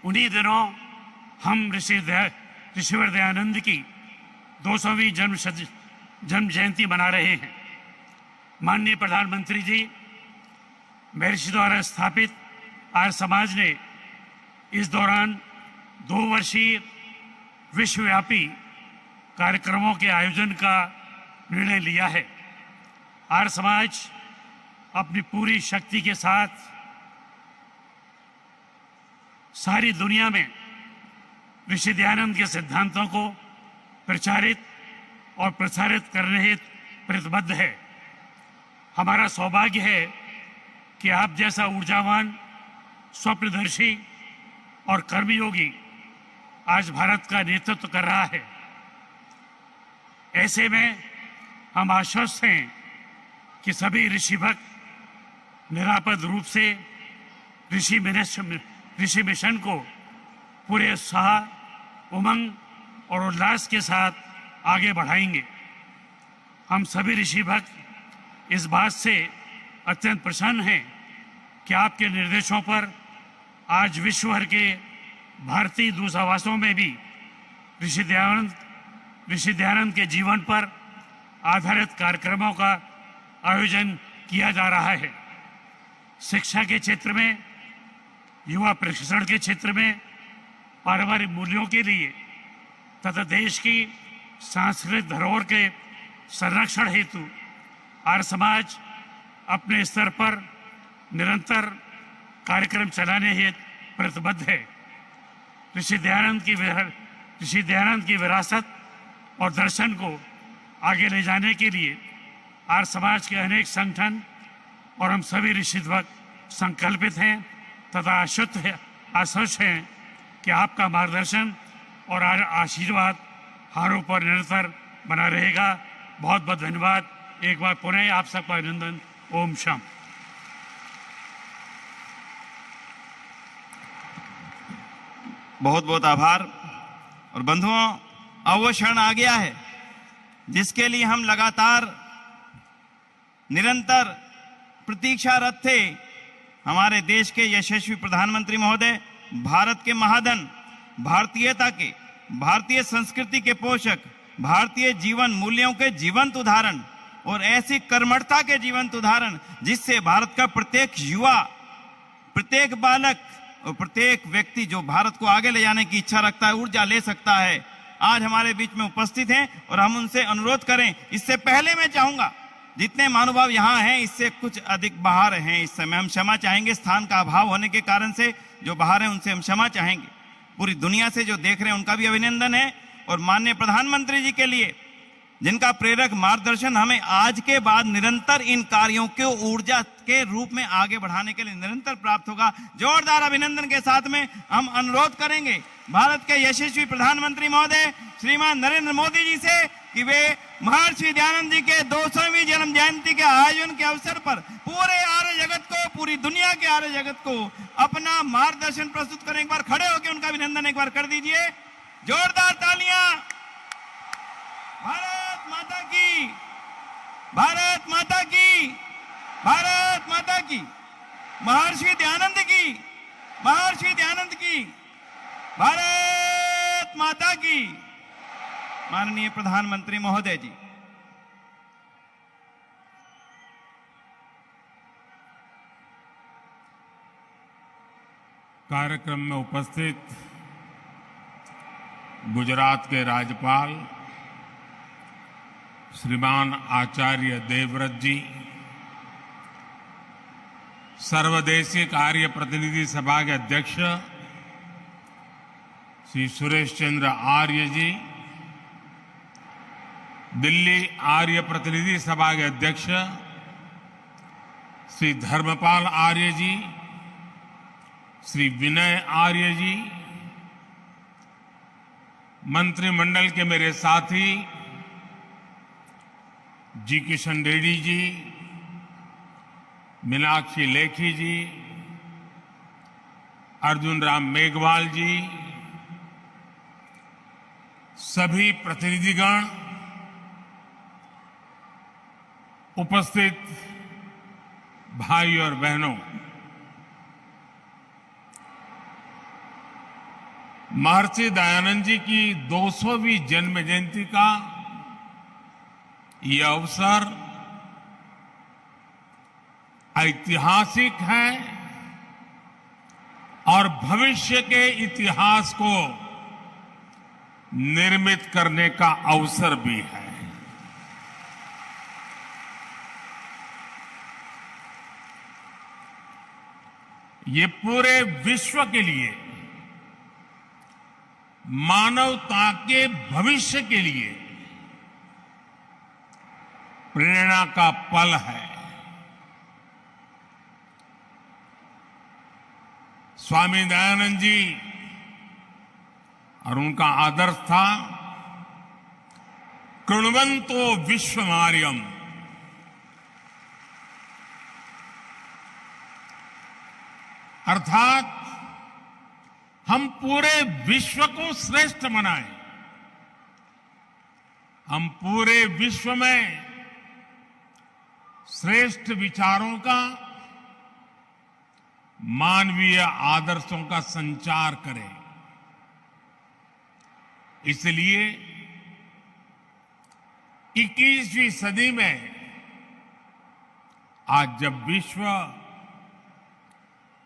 उन्हीं दिनों हम ऋषिवर दयानंद की 200वीं जन्म जयंती मना रहे हैं। माननीय प्रधानमंत्री जी, महर्षि द्वारा स्थापित आर्य समाज ने इस दौरान 2 वर्षीय विश्वव्यापी कार्यक्रमों के आयोजन का निर्णय लिया है। आर्य समाज अपनी पूरी शक्ति के साथ सारी दुनिया में ऋषि दयानंद के सिद्धांतों को प्रचारित और प्रसारित करने हेतु प्रतिबद्ध है। हमारा सौभाग्य है कि आप जैसा ऊर्जावान, स्वप्नदर्शी और कर्मयोगी आज भारत का नेतृत्व कर रहा है। ऐसे में हम आश्वस्त हैं कि सभी ऋषि भक्त निरापद रूप से ऋषि मिशन को पूरे उत्साह, उमंग और उल्लास के साथ आगे बढ़ाएंगे। हम सभी ऋषि भक्त इस बात से अत्यंत प्रसन्न हैं कि आपके निर्देशों पर आज विश्व भर के भारतीय दूतावासों में भी ऋषि दयानंद के जीवन पर आधारित कार्यक्रमों का आयोजन किया जा रहा है। शिक्षा के क्षेत्र में, युवा प्रशिक्षण के क्षेत्र में, पारिवारिक मूल्यों के लिए तथा देश की सांस्कृतिक धरोहर के संरक्षण हेतु आर्य समाज अपने स्तर पर निरंतर कार्यक्रम चलाने हेतु प्रतिबद्ध है। ऋषि दयानंद की विरासत और दर्शन को आगे ले जाने के लिए आर्य समाज के अनेक संगठन और हम सभी ऋषि भक्त संकल्पित हैं तथा आश्वस्त हैं कि आपका मार्गदर्शन और आशीर्वाद हमारे ऊपर निरंतर बना रहेगा। बहुत बहुत धन्यवाद। एक बार पुनः आप सबका अभिनंदन। ओम शाम। बहुत बहुत आभार। और बंधुओं, अब वो क्षण आ गया है जिसके लिए हम लगातार निरंतर प्रतीक्षारत थे। हमारे देश के यशस्वी प्रधानमंत्री महोदय, भारत के महाधन, भारतीयता के, भारतीय संस्कृति के पोषक, भारतीय जीवन मूल्यों के जीवंत उदाहरण और ऐसी कर्मठता के जीवंत उदाहरण जिससे भारत का प्रत्येक युवा, प्रत्येक बालक और प्रत्येक व्यक्ति जो भारत को आगे ले जाने की इच्छा रखता है, ऊर्जा ले सकता है, आज हमारे बीच में उपस्थित हैं और हम उनसे अनुरोध करें। इससे पहले मैं चाहूंगा, जितने महानुभाव यहाँ हैं इससे कुछ अधिक बाहर हैं इस समय, हम क्षमा चाहेंगे स्थान का अभाव होने के कारण से। जो बाहर हैं उनसे हम क्षमा चाहेंगे। पूरी दुनिया से जो देख रहे हैं उनका भी अभिनंदन है। और माननीय प्रधानमंत्री जी के लिए जिनका प्रेरक मार्गदर्शन हमें आज के बाद निरंतर इन कार्यों को ऊर्जा के रूप में आगे बढ़ाने के लिए निरंतर प्राप्त होगा। जोरदार अभिनंदन के साथ में हम अनुरोध करेंगे भारत के यशस्वी प्रधानमंत्री महोदय श्रीमान नरेंद्र मोदी जी से कि वे महर्षि दयानंद जी के 200वीं जन्म जयंती के आयोजन के अवसर पर पूरे आर्य जगत को, पूरी दुनिया के आर्य जगत को अपना मार्गदर्शन प्रस्तुत करें। एक बार खड़े होकर उनका अभिनंदन एक बार कर दीजिए। जोरदार तालियां। भारत माता की, भारत माता की, भारत माता की। महर्षि दयानंद की, महर्षि दयानंद की, भारत माता की। माननीय प्रधानमंत्री महोदय जी, कार्यक्रम में उपस्थित गुजरात के राज्यपाल श्रीमान आचार्य देवव्रत जी, सर्वदेशीय कार्य प्रतिनिधि सभा के अध्यक्ष श्री सुरेश चंद्र आर्य जी, दिल्ली आर्य प्रतिनिधि सभा के अध्यक्ष श्री धर्मपाल आर्य जी, श्री विनय आर्य जी, मंत्रिमंडल के मेरे साथी जी किशन रेड्डी जी, मीनाक्षी लेखी जी, अर्जुन राम मेघवाल जी, सभी प्रतिनिधिगण, उपस्थित भाई और बहनों, महर्षि दयानंद जी की 200वीं जन्म जयंती का ये अवसर ऐतिहासिक है और भविष्य के इतिहास को निर्मित करने का अवसर भी है। ये पूरे विश्व के लिए, मानवता के भविष्य के लिए प्रेरणा का पल है। स्वामी दयानंद जी और उनका आदर्श था कृण्वन्तो विश्वमार्यम, अर्थात हम पूरे विश्व को श्रेष्ठ बनाएं, हम पूरे विश्व में श्रेष्ठ विचारों का, मानवीय आदर्शों का संचार करें। इसलिए 21वीं सदी में आज जब विश्व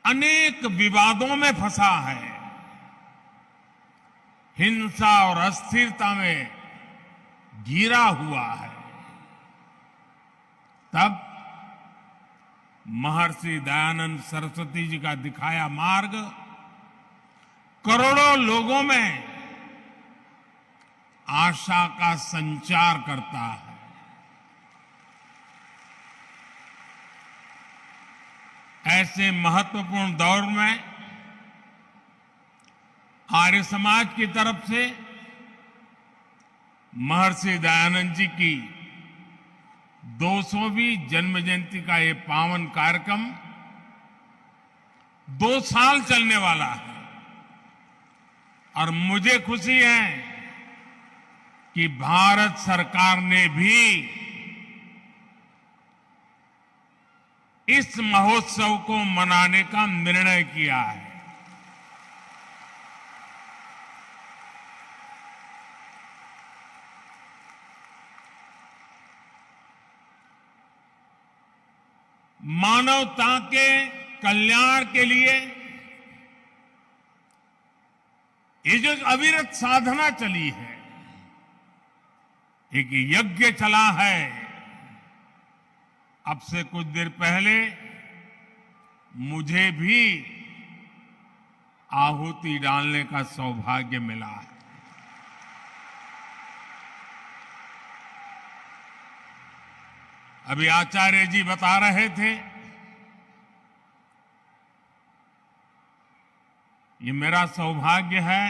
अनेक विवादों में फंसा है, हिंसा और अस्थिरता में घिरा हुआ है, तब महर्षि दयानंद सरस्वती जी का दिखाया मार्ग करोड़ों लोगों में आशा का संचार करता है। ऐसे महत्वपूर्ण दौर में आर्य समाज की तरफ से महर्षि दयानंद जी की 200वीं जन्म जयंती का ये पावन कार्यक्रम 2 साल चलने वाला है और मुझे खुशी है कि भारत सरकार ने भी इस महोत्सव को मनाने का निर्णय किया है। मानवता के कल्याण के लिए ये जो अविरत साधना चली है, एक यज्ञ चला है। अब से कुछ देर पहले मुझे भी आहुति डालने का सौभाग्य मिला है। अभी आचार्य जी बता रहे थे, ये मेरा सौभाग्य है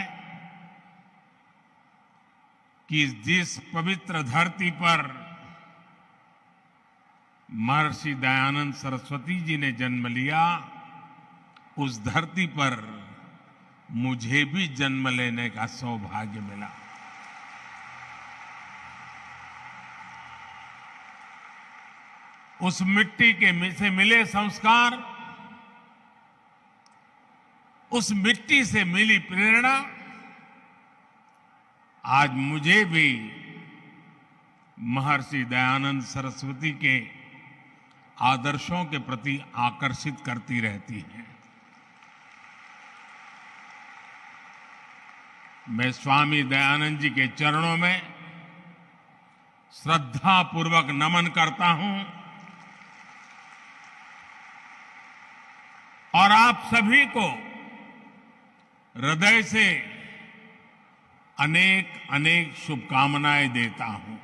कि जिस पवित्र धरती पर महर्षि दयानंद सरस्वती जी ने जन्म लिया, उस धरती पर मुझे भी जन्म लेने का सौभाग्य मिला। उस मिट्टी के से मिले संस्कार, उस मिट्टी से मिली प्रेरणा आज मुझे भी महर्षि दयानंद सरस्वती के आदर्शों के प्रति आकर्षित करती रहती है। मैं स्वामी दयानंद जी के चरणों में श्रद्धा पूर्वक नमन करता हूं और आप सभी को हृदय से अनेक अनेक शुभकामनाएं देता हूं।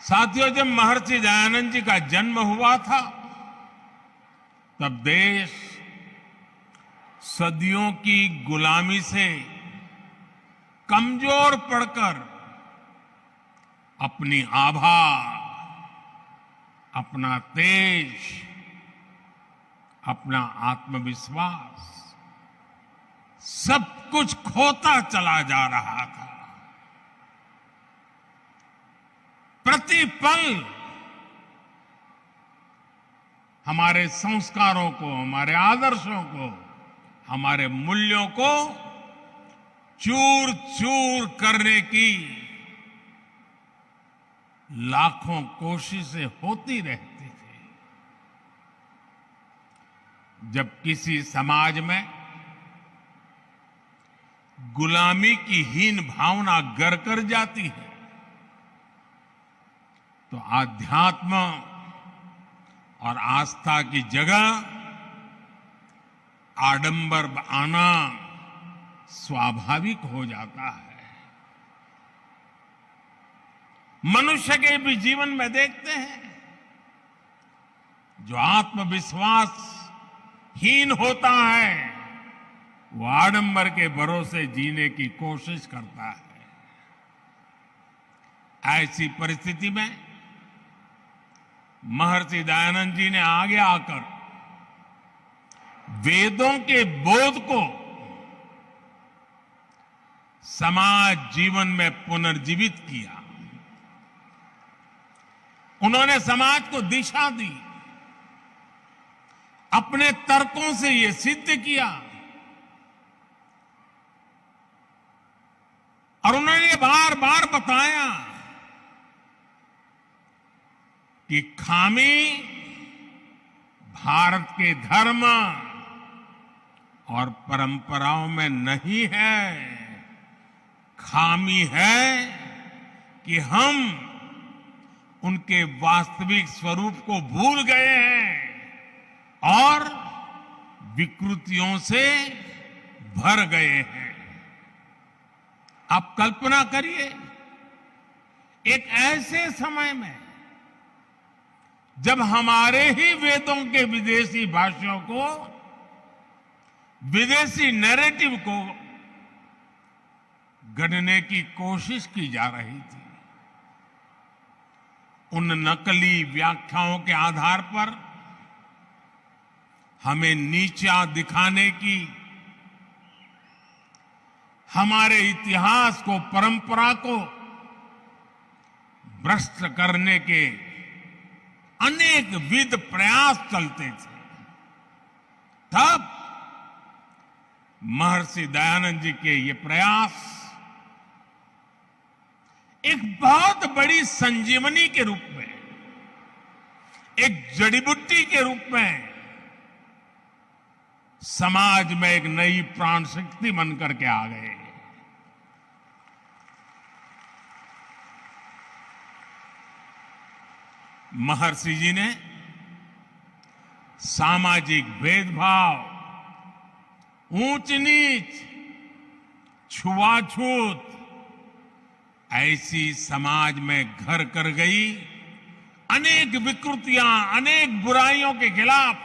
साथियों, जब महर्षि दयानंद जी का जन्म हुआ था, तब देश सदियों की गुलामी से कमजोर पड़कर अपनी आभा, अपना तेज, अपना आत्मविश्वास सब कुछ खोता चला जा रहा था। प्रति पल हमारे संस्कारों को, हमारे आदर्शों को, हमारे मूल्यों को चूर चूर करने की लाखों कोशिशें होती रहती थी। जब किसी समाज में गुलामी की हीन भावना गर कर जाती है तो आध्यात्म और आस्था की जगह आडंबर आना स्वाभाविक हो जाता है। मनुष्य के भी जीवन में देखते हैं, जो आत्मविश्वास हीन होता है वो आडंबर के भरोसे जीने की कोशिश करता है। ऐसी परिस्थिति में महर्षि दयानंद जी ने आगे आकर वेदों के बोध को समाज जीवन में पुनर्जीवित किया। उन्होंने समाज को दिशा दी, अपने तर्कों से ये सिद्ध किया और उन्होंने बार बार बताया कि खामी भारत के धर्म और परंपराओं में नहीं है, खामी है कि हम उनके वास्तविक स्वरूप को भूल गए हैं और विकृतियों से भर गए हैं। आप कल्पना करिए, एक ऐसे समय में जब हमारे ही वेदों के विदेशी भाषाओं को, विदेशी नैरेटिव को गढ़ने की कोशिश की जा रही थी, उन नकली व्याख्याओं के आधार पर हमें नीचा दिखाने की, हमारे इतिहास को, परंपरा को भ्रष्ट करने के अनेक विध प्रयास चलते थे। तब महर्षि दयानंद जी के ये प्रयास एक बहुत बड़ी संजीवनी के रूप में, एक जड़ी बूटी के रूप में समाज में एक नई प्राण शक्ति बन करके आ गए। महर्षि जी ने सामाजिक भेदभाव, ऊंच नीच, छुआछूत ऐसी समाज में घर कर गई अनेक विकृतियां, अनेक बुराइयों के खिलाफ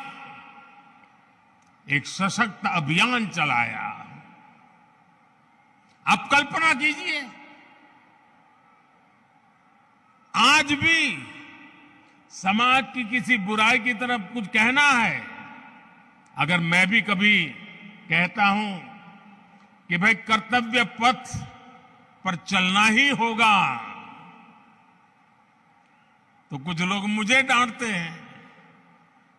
एक सशक्त अभियान चलाया। आप कल्पना कीजिए, आज भी समाज की किसी बुराई की तरफ कुछ कहना है, अगर मैं भी कभी कहता हूं कि भाई कर्तव्य पथ पर चलना ही होगा, तो कुछ लोग मुझे डांटते हैं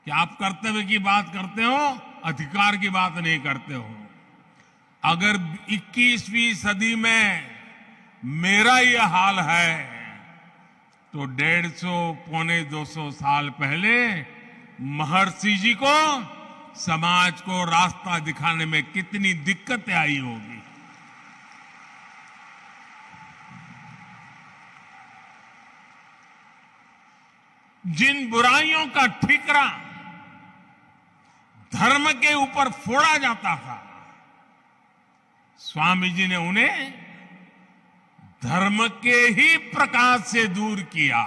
कि आप कर्तव्य की बात करते हो, अधिकार की बात नहीं करते हो। अगर 21वीं सदी में मेरा यह हाल है तो 150 पौने 200 साल पहले महर्षि जी को समाज को रास्ता दिखाने में कितनी दिक्कतें आई होगी। जिन बुराइयों का ठीकरा धर्म के ऊपर फोड़ा जाता था, स्वामी जी ने उन्हें धर्म के ही प्रकाश से दूर किया।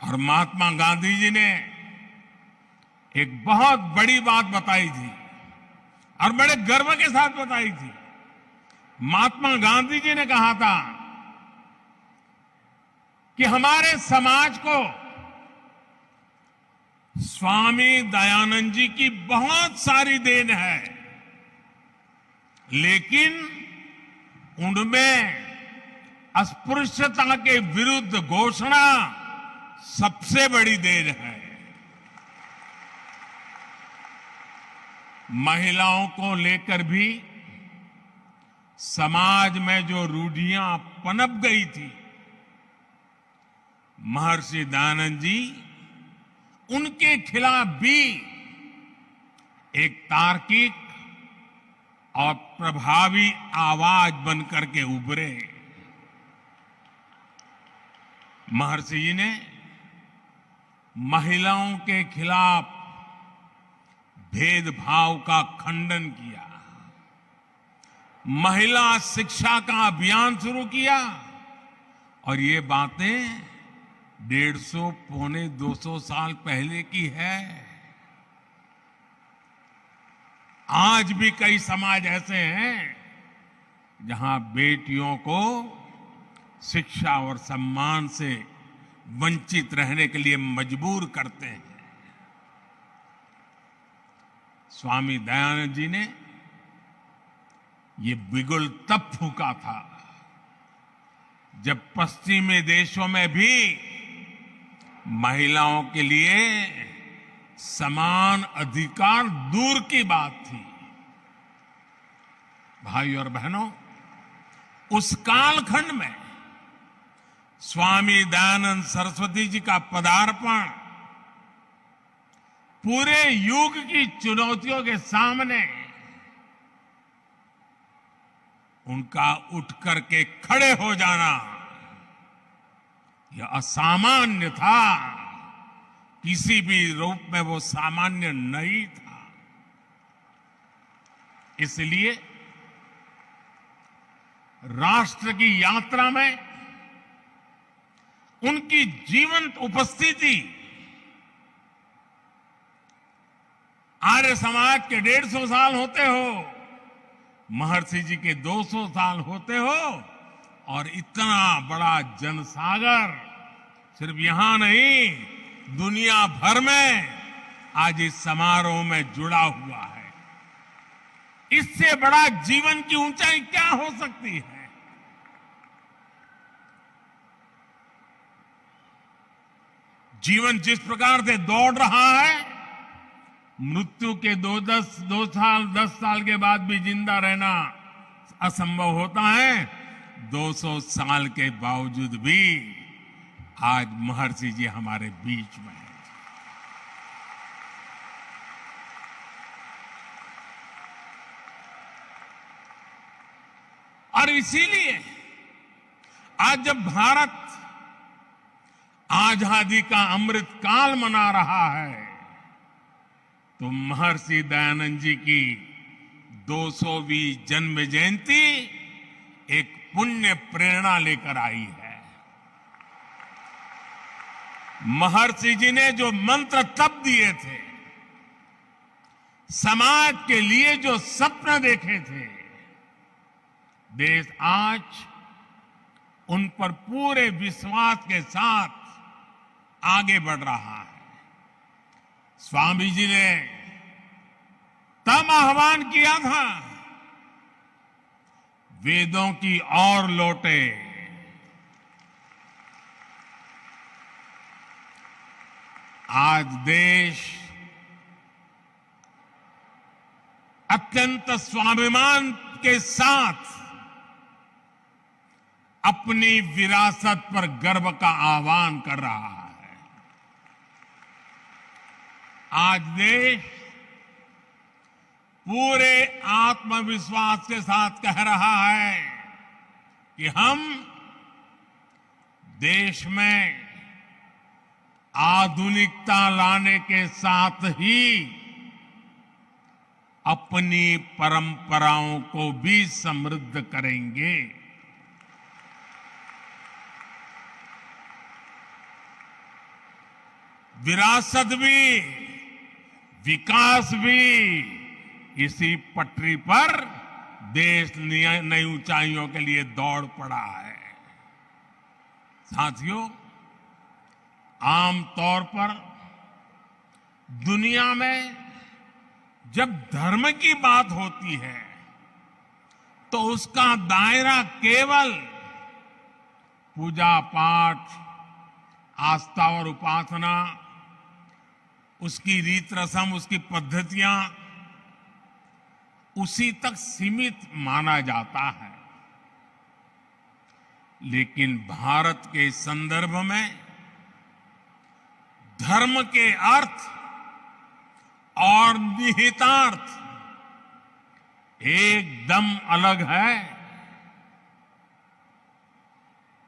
और महात्मा गांधी जी ने एक बहुत बड़ी बात बताई थी और बड़े गर्व के साथ बताई थी। महात्मा गांधी जी ने कहा था कि हमारे समाज को स्वामी दयानंद जी की बहुत सारी देन है, लेकिन उनमें अस्पृश्यता के विरुद्ध घोषणा सबसे बड़ी देन है। महिलाओं को लेकर भी समाज में जो रूढ़ियां पनप गई थी, महर्षि दयानंद जी उनके खिलाफ भी एक तार्किक और प्रभावी आवाज बनकर के उभरे। महर्षि जी ने महिलाओं के खिलाफ भेदभाव का खंडन किया, महिला शिक्षा का अभियान शुरू किया, और ये बातें 150 पौने 200 साल पहले की है। आज भी कई समाज ऐसे हैं जहां बेटियों को शिक्षा और सम्मान से वंचित रहने के लिए मजबूर करते हैं। स्वामी दयानंद जी ने ये बिगुल तब फूंका था जब पश्चिमी देशों में भी महिलाओं के लिए समान अधिकार दूर की बात थी। भाई और बहनों, उस कालखंड में स्वामी दयानंद सरस्वती जी का पदार्पण पूरे युग की चुनौतियों के सामने उनका उठ करके खड़े हो जाना यह असामान्य था। किसी भी रूप में वो सामान्य नहीं था। इसलिए राष्ट्र की यात्रा में उनकी जीवंत उपस्थिति, आर्य समाज के 150 साल होते हो, महर्षि जी के 200 साल होते हो, और इतना बड़ा जनसागर सिर्फ यहां नहीं दुनिया भर में आज इस समारोह में जुड़ा हुआ है। इससे बड़ा जीवन की ऊंचाई क्या हो सकती है? जीवन जिस प्रकार से दौड़ रहा है, मृत्यु के 2 साल 10 साल के बाद भी जिंदा रहना असंभव होता है। 200 साल के बावजूद भी आज महर्षि जी हमारे बीच में हैं। और इसीलिए आज जब भारत आजादी का अमृत काल मना रहा है, तो महर्षि दयानंद जी की 200वीं जन्म जयंती एक पुण्य प्रेरणा लेकर आई है। महर्षि जी ने जो मंत्र तप दिए थे, समाज के लिए जो सपने देखे थे, देश आज उन पर पूरे विश्वास के साथ आगे बढ़ रहा है। स्वामी जी ने तब आह्वान किया था, वेदों की ओर लौटे। आज देश अत्यंत स्वाभिमान के साथ अपनी विरासत पर गर्व का आह्वान कर रहा है। आज देश पूरे आत्मविश्वास के साथ कह रहा है कि हम देश में आधुनिकता लाने के साथ ही अपनी परंपराओं को भी समृद्ध करेंगे। विरासत भी, विकास भी, इसी पटरी पर देश नई ऊंचाइयों के लिए दौड़ पड़ा है। साथियों, आमतौर पर दुनिया में जब धर्म की बात होती है तो उसका दायरा केवल पूजा पाठ, आस्था और उपासना, उसकी रीत रस्म, उसकी पद्धतियां उसी तक सीमित माना जाता है। लेकिन भारत के संदर्भ में धर्म के अर्थ और निहितार्थ एकदम अलग है।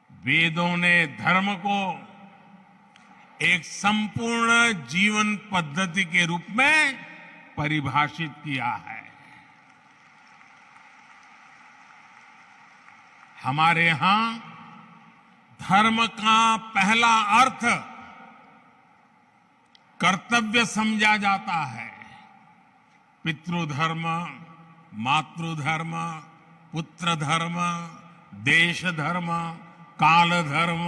वेदों ने धर्म को एक संपूर्ण जीवन पद्धति के रूप में परिभाषित किया है। हमारे यहां धर्म का पहला अर्थ कर्तव्य समझा जाता है। पितृधर्म, मातृधर्म, पुत्र धर्म, देश धर्म, काल धर्म,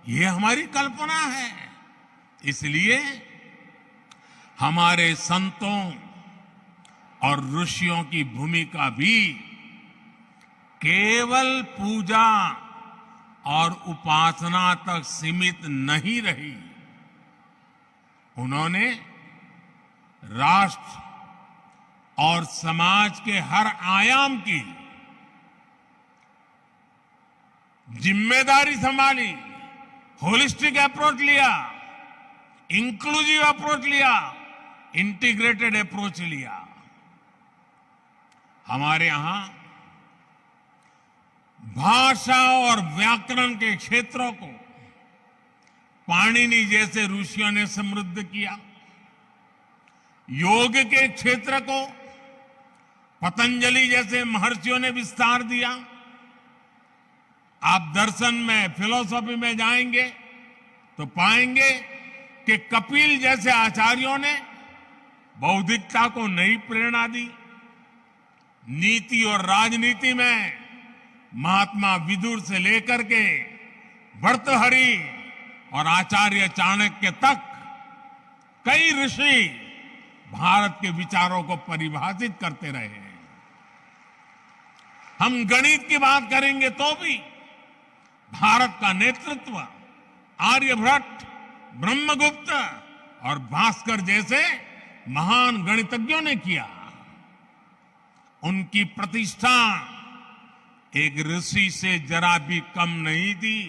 ये हमारी कल्पना है। इसलिए हमारे संतों और ऋषियों की भूमिका भी केवल पूजा और उपासना तक सीमित नहीं रही। उन्होंने राष्ट्र और समाज के हर आयाम की जिम्मेदारी संभाली, होलिस्टिक अप्रोच लिया, इंक्लूसिव अप्रोच लिया, इंटीग्रेटेड अप्रोच लिया। हमारे यहां भाषा और व्याकरण के क्षेत्रों को पाणिनि जैसे ऋषियों ने समृद्ध किया। योग के क्षेत्र को पतंजलि जैसे महर्षियों ने विस्तार दिया। आप दर्शन में, फिलॉसफी में जाएंगे तो पाएंगे कि कपिल जैसे आचार्यों ने बौद्धिकता को नई प्रेरणा दी। नीति और राजनीति में महात्मा विदुर से लेकर के भर्तृहरि और आचार्य चाणक्य तक कई ऋषि भारत के विचारों को परिभाषित करते रहे हैं। हम गणित की बात करेंगे तो भी भारत का नेतृत्व आर्यभट्ट, ब्रह्मगुप्त और भास्कर जैसे महान गणितज्ञों ने किया। उनकी प्रतिष्ठा एक ऋषि से जरा भी कम नहीं थी।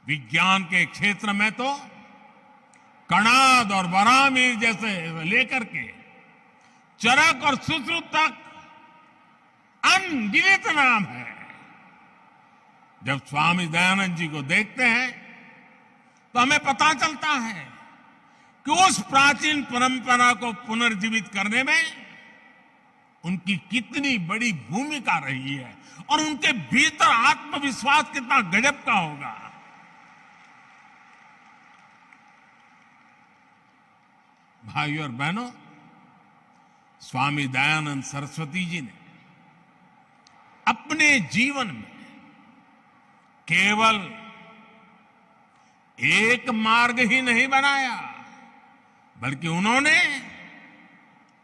विज्ञान के क्षेत्र में तो कणाद और वराहमिहिर जैसे लेकर के चरक और सुश्रुत तक अनगिनत नाम है। जब स्वामी दयानंद जी को देखते हैं तो हमें पता चलता है कि उस प्राचीन परंपरा को पुनर्जीवित करने में उनकी कितनी बड़ी भूमिका रही है और उनके भीतर आत्मविश्वास कितना गजब का होगा। भाइयों और बहनों, स्वामी दयानंद सरस्वती जी ने अपने जीवन में केवल एक मार्ग ही नहीं बनाया, बल्कि उन्होंने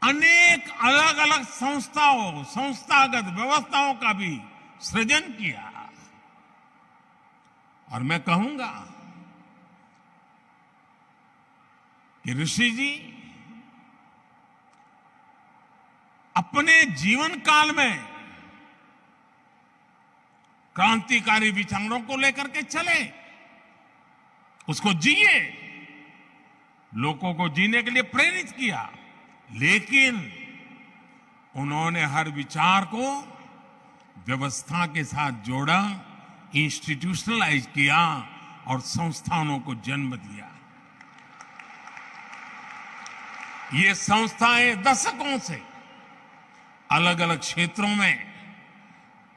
अनेक अलग अलग संस्थाओं, संस्थागत व्यवस्थाओं का भी सृजन किया। और मैं कहूंगा कि ऋषि जी अपने जीवन काल में क्रांतिकारी विचारों को लेकर के चले, उसको जिए, लोगों को जीने के लिए प्रेरित किया। लेकिन उन्होंने हर विचार को व्यवस्था के साथ जोड़ा, इंस्टीट्यूशनलाइज किया और संस्थानों को जन्म दिया। ये संस्थाएं दशकों से अलग अलग क्षेत्रों में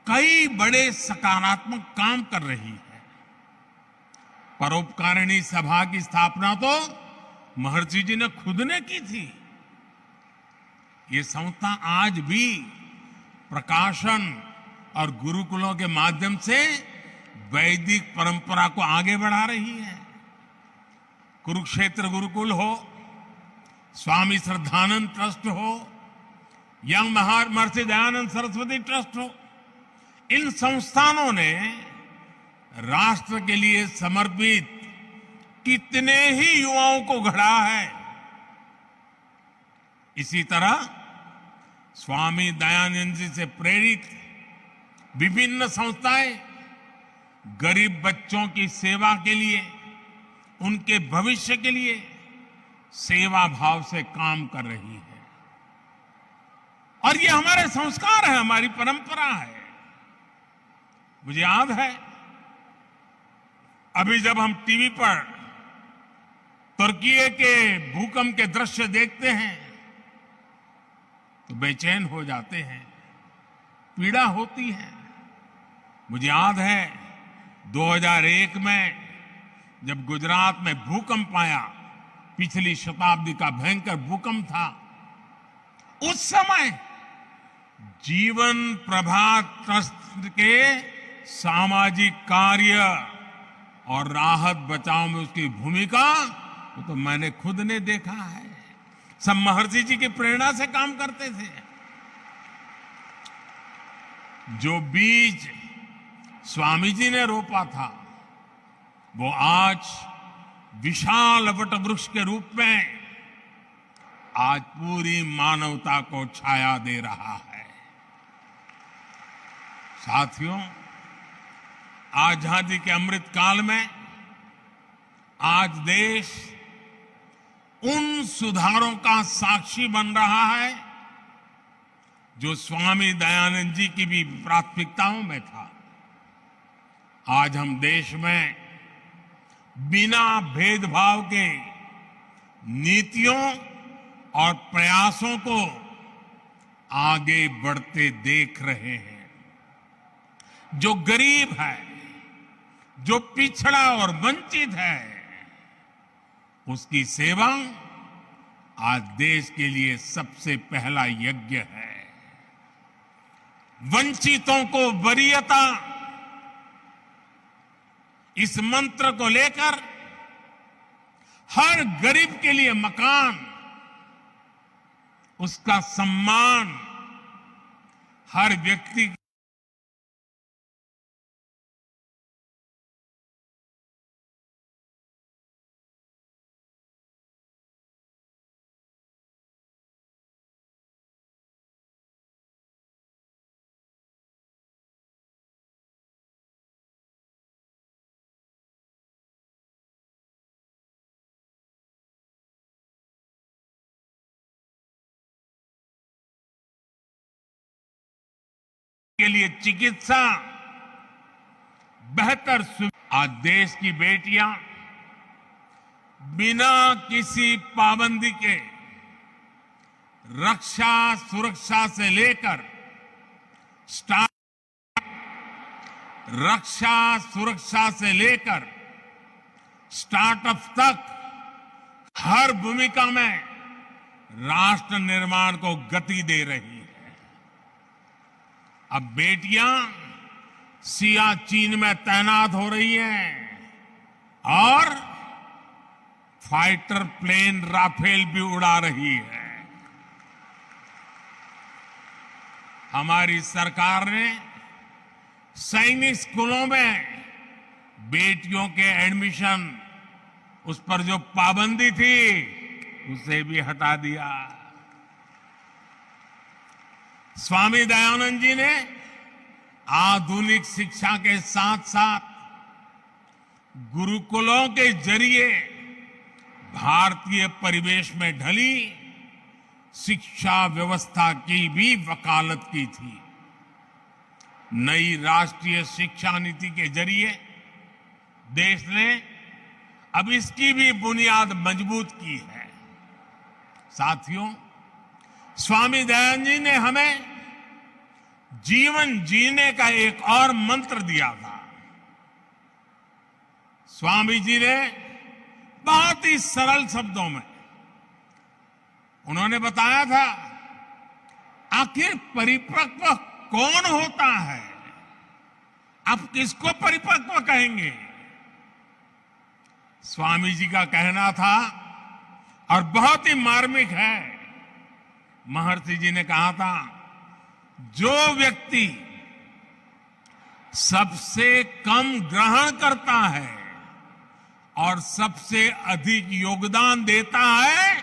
कई बड़े सकारात्मक काम कर रही है। परोपकारिणी सभा की स्थापना तो महर्षि जी ने खुद ने की थी। ये संस्था आज भी प्रकाशन और गुरुकुलों के माध्यम से वैदिक परंपरा को आगे बढ़ा रही है। कुरुक्षेत्र गुरुकुल हो, स्वामी श्रद्धानंद ट्रस्ट हो, यंग महर्षि दयानंद सरस्वती ट्रस्ट हो, इन संस्थानों ने राष्ट्र के लिए समर्पित कितने ही युवाओं को गढ़ा है। इसी तरह स्वामी दयानंद जी से प्रेरित विभिन्न संस्थाएं गरीब बच्चों की सेवा के लिए, उनके भविष्य के लिए सेवा भाव से काम कर रही है। और ये हमारे संस्कार है, हमारी परंपरा है। मुझे याद है, अभी जब हम टीवी पर तुर्की के भूकंप के दृश्य देखते हैं तो बेचैन हो जाते हैं, पीड़ा होती है। मुझे याद है 2001 में जब गुजरात में भूकंप आया, पिछली शताब्दी का भयंकर भूकंप था, उस समय जीवन प्रभात ट्रस्ट के सामाजिक कार्य और राहत बचाव में उसकी भूमिका वो तो मैंने खुद ने देखा है। सब महर्षि जी की प्रेरणा से काम करते थे। जो बीज स्वामी जी ने रोपा था वो आज विशाल वटवृक्ष के रूप में आज पूरी मानवता को छाया दे रहा है। साथियों, आजादी के अमृत काल में आज देश उन सुधारों का साक्षी बन रहा है जो स्वामी दयानंद जी की भी प्राथमिकताओं में था। आज हम देश में बिना भेदभाव के नीतियों और प्रयासों को आगे बढ़ते देख रहे हैं। जो गरीब है, जो पिछड़ा और वंचित है, उसकी सेवा आज देश के लिए सबसे पहला यज्ञ है। वंचितों को वरीयता, इस मंत्र को लेकर हर गरीब के लिए मकान, उसका सम्मान, हर व्यक्ति के लिए चिकित्सा, बेहतर आज देश की बेटियां बिना किसी पाबंदी के रक्षा सुरक्षा से लेकर स्टार्टअप तक हर भूमिका में राष्ट्र निर्माण को गति दे रही है। अब बेटियां सियाचिन में तैनात हो रही हैं और फाइटर प्लेन राफेल भी उड़ा रही है। हमारी सरकार ने सैनिक स्कूलों में बेटियों के एडमिशन, उस पर जो पाबंदी थी उसे भी हटा दिया। स्वामी दयानंद जी ने आधुनिक शिक्षा के साथ साथ गुरुकुलों के जरिए भारतीय परिवेश में ढली शिक्षा व्यवस्था की भी वकालत की थी। नई राष्ट्रीय शिक्षा नीति के जरिए देश ने अब इसकी भी बुनियाद मजबूत की है। साथियों, स्वामी दयानंद जी ने हमें जीवन जीने का एक और मंत्र दिया था। स्वामी जी ने बहुत ही सरल शब्दों में उन्होंने बताया था, आखिर परिपक्व कौन होता है? आप किसको परिपक्व कहेंगे? स्वामी जी का कहना था और बहुत ही मार्मिक है, महर्षि जी ने कहा था, जो व्यक्ति सबसे कम ग्रहण करता है और सबसे अधिक योगदान देता है,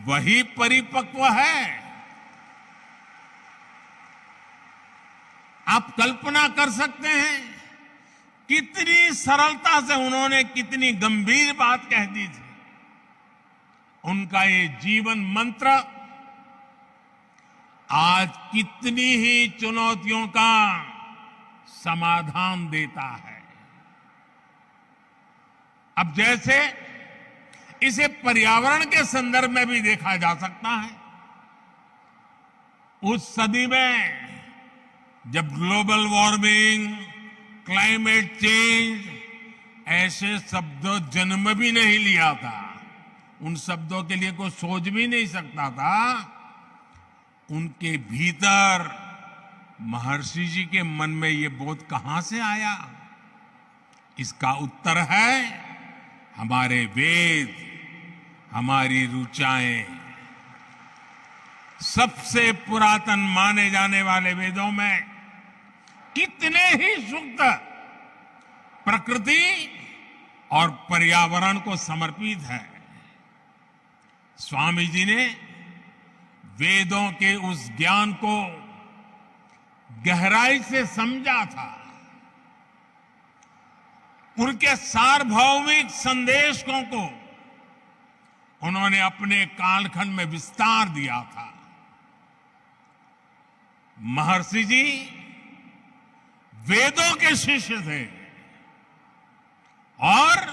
वही परिपक्व है। आप कल्पना कर सकते हैं कितनी सरलता से उन्होंने कितनी गंभीर बात कह दी थी। उनका ये जीवन मंत्र आज कितनी ही चुनौतियों का समाधान देता है। अब जैसे इसे पर्यावरण के संदर्भ में भी देखा जा सकता है। उस सदी में जब ग्लोबल वार्मिंग, क्लाइमेट चेंज ऐसे शब्द जन्म भी नहीं लिया था, उन शब्दों के लिए कोई सोच भी नहीं सकता था, उनके भीतर महर्षि जी के मन में ये बोध कहां से आया? इसका उत्तर है हमारे वेद, हमारी ऋचाएं। सबसे पुरातन माने जाने वाले वेदों में कितने ही सूक्त प्रकृति और पर्यावरण को समर्पित है। स्वामी जी ने वेदों के उस ज्ञान को गहराई से समझा था। उनके सार्वभौमिक संदेशों को उन्होंने अपने कालखंड में विस्तार दिया था। महर्षि जी वेदों के शिष्य थे और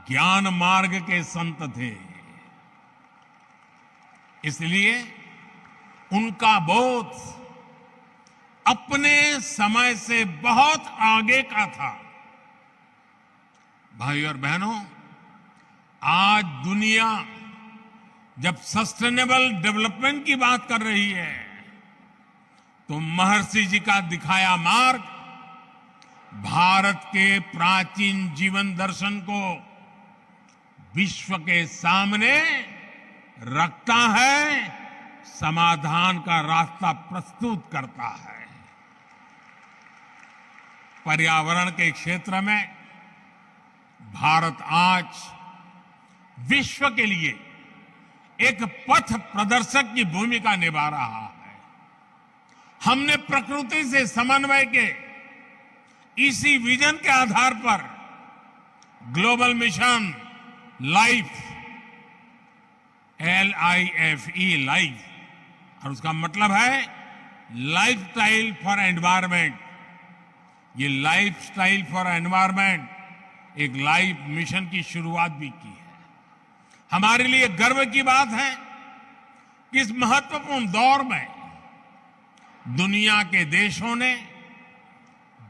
ज्ञान मार्ग के संत थे। इसलिए उनका बोध अपने समय से बहुत आगे का था। भाई और बहनों, आज दुनिया जब सस्टेनेबल डेवलपमेंट की बात कर रही है, तो महर्षि जी का दिखाया मार्ग भारत के प्राचीन जीवन दर्शन को विश्व के सामने रखता है, समाधान का रास्ता प्रस्तुत करता है। पर्यावरण के क्षेत्र में भारत आज विश्व के लिए एक पथ प्रदर्शक की भूमिका निभा रहा है। हमने प्रकृति से समन्वय के इसी विजन के आधार पर global mission life, LIFE, life, और उसका मतलब है लाइफस्टाइल फॉर एनवायरमेंट। ये लाइफस्टाइल फॉर एनवायरमेंट एक लाइफ मिशन की शुरुआत भी की है। हमारे लिए गर्व की बात है कि इस महत्वपूर्ण दौर में दुनिया के देशों ने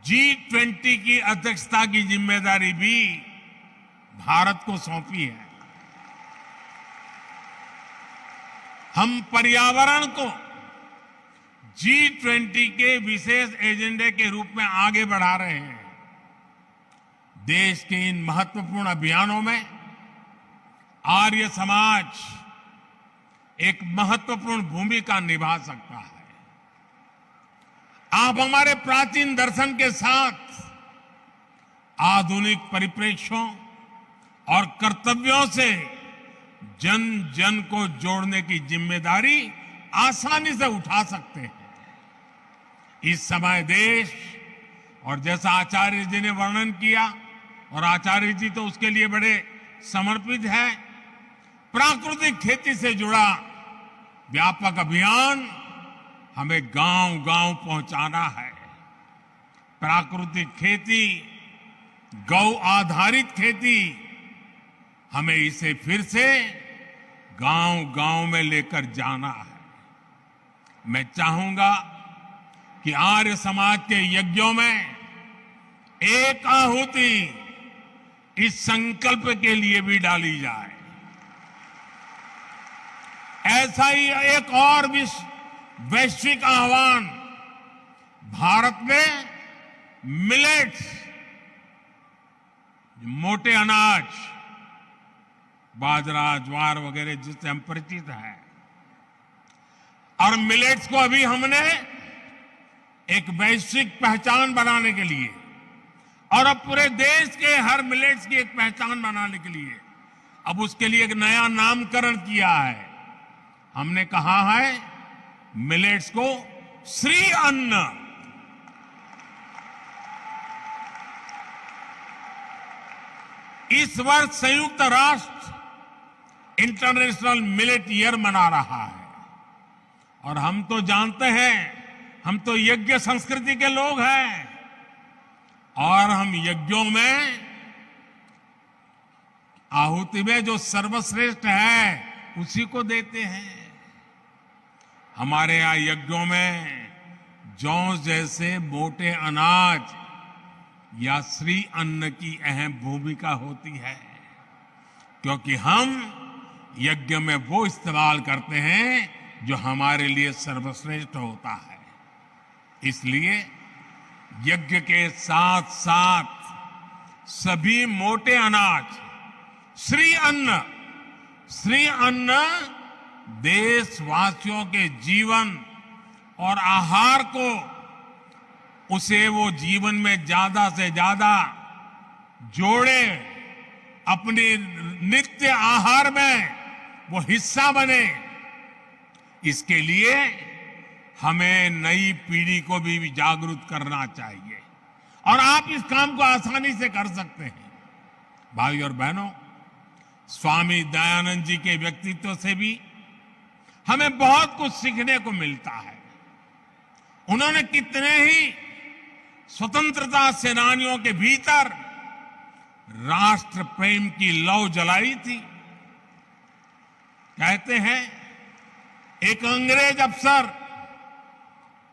G20 की अध्यक्षता की जिम्मेदारी भी भारत को सौंपी है। हम पर्यावरण को G20 के विशेष एजेंडे के रूप में आगे बढ़ा रहे हैं। देश के इन महत्वपूर्ण अभियानों में आर्य समाज एक महत्वपूर्ण भूमिका निभा सकता है। आप हमारे प्राचीन दर्शन के साथ आधुनिक परिप्रेक्ष्यों और कर्तव्यों से जन जन को जोड़ने की जिम्मेदारी आसानी से उठा सकते हैं। इस समय देश, और जैसा आचार्य जी ने वर्णन किया, और आचार्य जी तो उसके लिए बड़े समर्पित है, प्राकृतिक खेती से जुड़ा व्यापक अभियान हमें गांव गांव पहुंचाना है। प्राकृतिक खेती, गौ आधारित खेती, हमें इसे फिर से गांव गांव में लेकर जाना है। मैं चाहूंगा कि आर्य समाज के यज्ञों में एक आहुति इस संकल्प के लिए भी डाली जाए। ऐसा ही एक और वैश्विक आह्वान भारत में मिलेट्स, मोटे अनाज, बाजरा, ज्वार वगैरह जिससे हम परिचित हैं, और मिलेट्स को अभी हमने एक वैश्विक पहचान बनाने के लिए और अब पूरे देश के हर मिलेट्स की एक पहचान बनाने के लिए अब उसके लिए एक नया नामकरण किया है। हमने कहा है मिलेट्स को श्री अन्न। इस वर्ष संयुक्त राष्ट्र इंटरनेशनल मिलेट ईयर मना रहा है और हम तो जानते हैं, हम तो यज्ञ संस्कृति के लोग हैं और हम यज्ञों में आहुति में जो सर्वश्रेष्ठ है उसी को देते हैं। हमारे यहां यज्ञों में जौ जैसे मोटे अनाज या श्री अन्न की अहम भूमिका होती है, क्योंकि हम यज्ञ में वो इस्तेमाल करते हैं जो हमारे लिए सर्वश्रेष्ठ होता है। इसलिए यज्ञ के साथ साथ सभी मोटे अनाज श्री अन्न देशवासियों के जीवन और आहार को उसे वो जीवन में ज्यादा से ज्यादा जोड़े, अपने नित्य आहार में वो हिस्सा बने। इसके लिए हमें नई पीढ़ी को भी जागरूक करना चाहिए और आप इस काम को आसानी से कर सकते हैं। भाई और बहनों, स्वामी दयानंद जी के व्यक्तित्व से भी हमें बहुत कुछ सीखने को मिलता है। उन्होंने कितने ही स्वतंत्रता सेनानियों के भीतर राष्ट्र प्रेम की लौ जलाई थी। कहते हैं एक अंग्रेज अफसर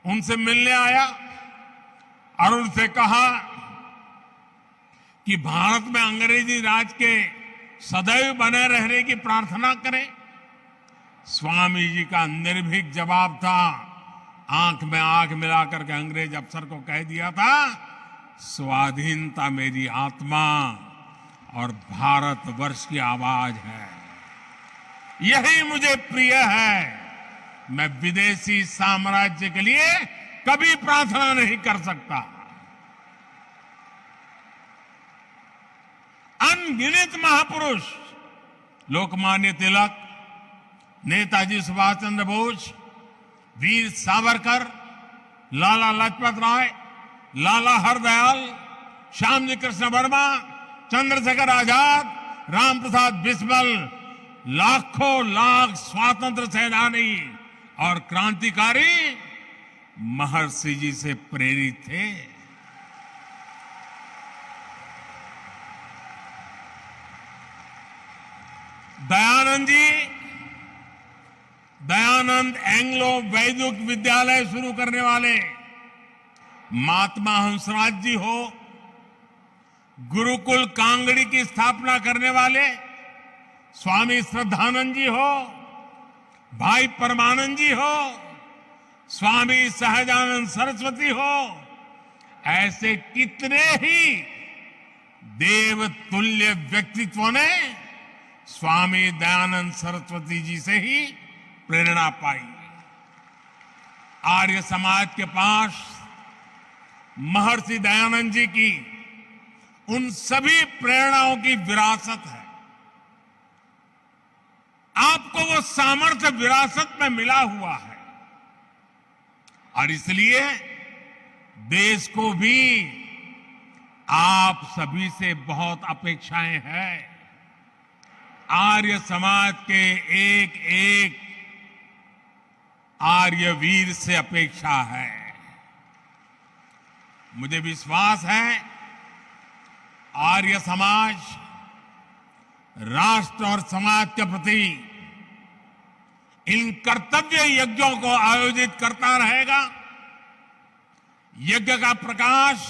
उनसे मिलने आया और उनसे कहा कि भारत में अंग्रेजी राज के सदैव बने रहने की प्रार्थना करें। स्वामी जी का निर्भीक जवाब था, आंख में आंख मिलाकर के अंग्रेज अफसर को कह दिया था, स्वाधीनता मेरी आत्मा और भारतवर्ष की आवाज है, यही मुझे प्रिय है। मैं विदेशी साम्राज्य के लिए कभी प्रार्थना नहीं कर सकता। अनगिनत महापुरुष लोकमान्य तिलक, नेताजी सुभाष चंद्र बोस, वीर सावरकर, लाला लाजपत राय, लाला हरदयाल, श्यामजी कृष्ण वर्मा, चंद्रशेखर आजाद, राम प्रसाद बिस्मिल, लाखों लाख स्वातंत्र सेनानी और क्रांतिकारी महर्षि जी से प्रेरित थे। दयानंद एंग्लो वैदिक विद्यालय शुरू करने वाले महात्मा हंसराज जी हो, गुरुकुल कांगड़ी की स्थापना करने वाले स्वामी श्रद्धानंद जी हो, भाई परमानंद जी हो, स्वामी सहजानंद सरस्वती हो, ऐसे कितने ही देवतुल्य व्यक्तित्वों ने स्वामी दयानंद सरस्वती जी से ही प्रेरणा पाई। आर्य समाज के पास महर्षि दयानंद जी की उन सभी प्रेरणाओं की विरासत है। आपको वो सामर्थ्य विरासत में मिला हुआ है और इसलिए देश को भी आप सभी से बहुत अपेक्षाएं हैं। आर्य समाज के एक एक आर्य वीर से अपेक्षा है। मुझे विश्वास है आर्य समाज राष्ट्र और समाज के प्रति इन कर्तव्य यज्ञों को आयोजित करता रहेगा। यज्ञ का प्रकाश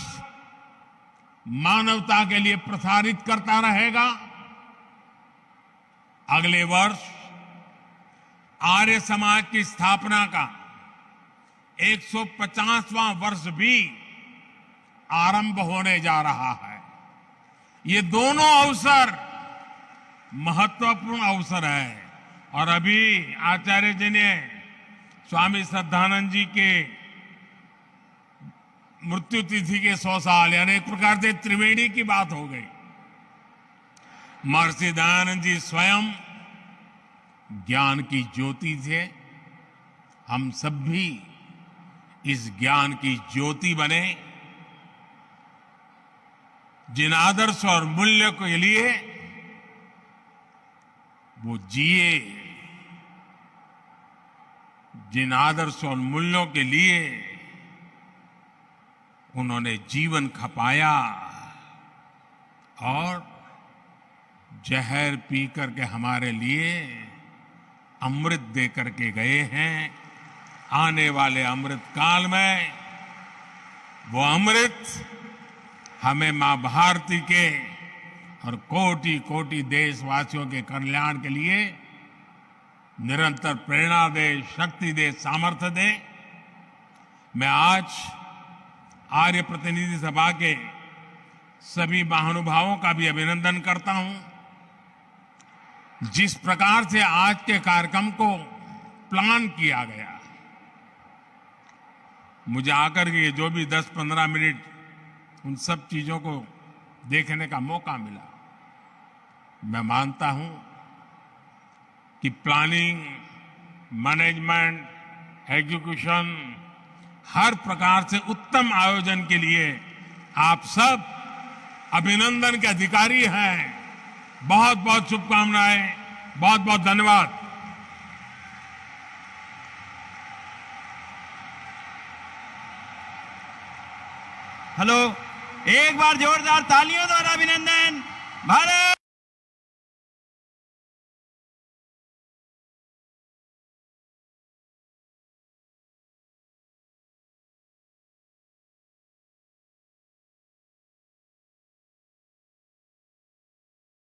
मानवता के लिए प्रसारित करता रहेगा। अगले वर्ष आर्य समाज की स्थापना का 150वां वर्ष भी आरंभ होने जा रहा है। ये दोनों अवसर महत्वपूर्ण अवसर है और अभी आचार्य जी ने स्वामी श्रद्धानंद जी के मृत्यु तिथि के 100 साल, यानी एक प्रकार से त्रिवेणी की बात हो गई। महर्षि दयानंद जी स्वयं ज्ञान की ज्योति थे। हम सब भी इस ज्ञान की ज्योति बने, जिन आदर्श और मूल्य के लिए वो जिए, जिन आदर्श और मूल्यों के लिए उन्होंने जीवन खपाया और जहर पी करके हमारे लिए अमृत दे करके गए हैं। आने वाले अमृत काल में वो अमृत हमें मां भारती के और कोटि कोटि देशवासियों के कल्याण के लिए निरंतर प्रेरणा दे, शक्ति दे, सामर्थ्य दे। मैं आज आर्य प्रतिनिधि सभा के सभी महानुभावों का भी अभिनंदन करता हूं। जिस प्रकार से आज के कार्यक्रम को प्लान किया गया, मुझे आकर के जो भी 10-15 मिनट उन सब चीजों को देखने का मौका मिला, मैं मानता हूं कि प्लानिंग, मैनेजमेंट, एग्जीक्यूशन, हर प्रकार से उत्तम आयोजन के लिए आप सब अभिनंदन के अधिकारी हैं। बहुत बहुत शुभकामनाएं, बहुत बहुत धन्यवाद। हेलो, एक बार जोरदार तालियों द्वारा अभिनंदन। भारत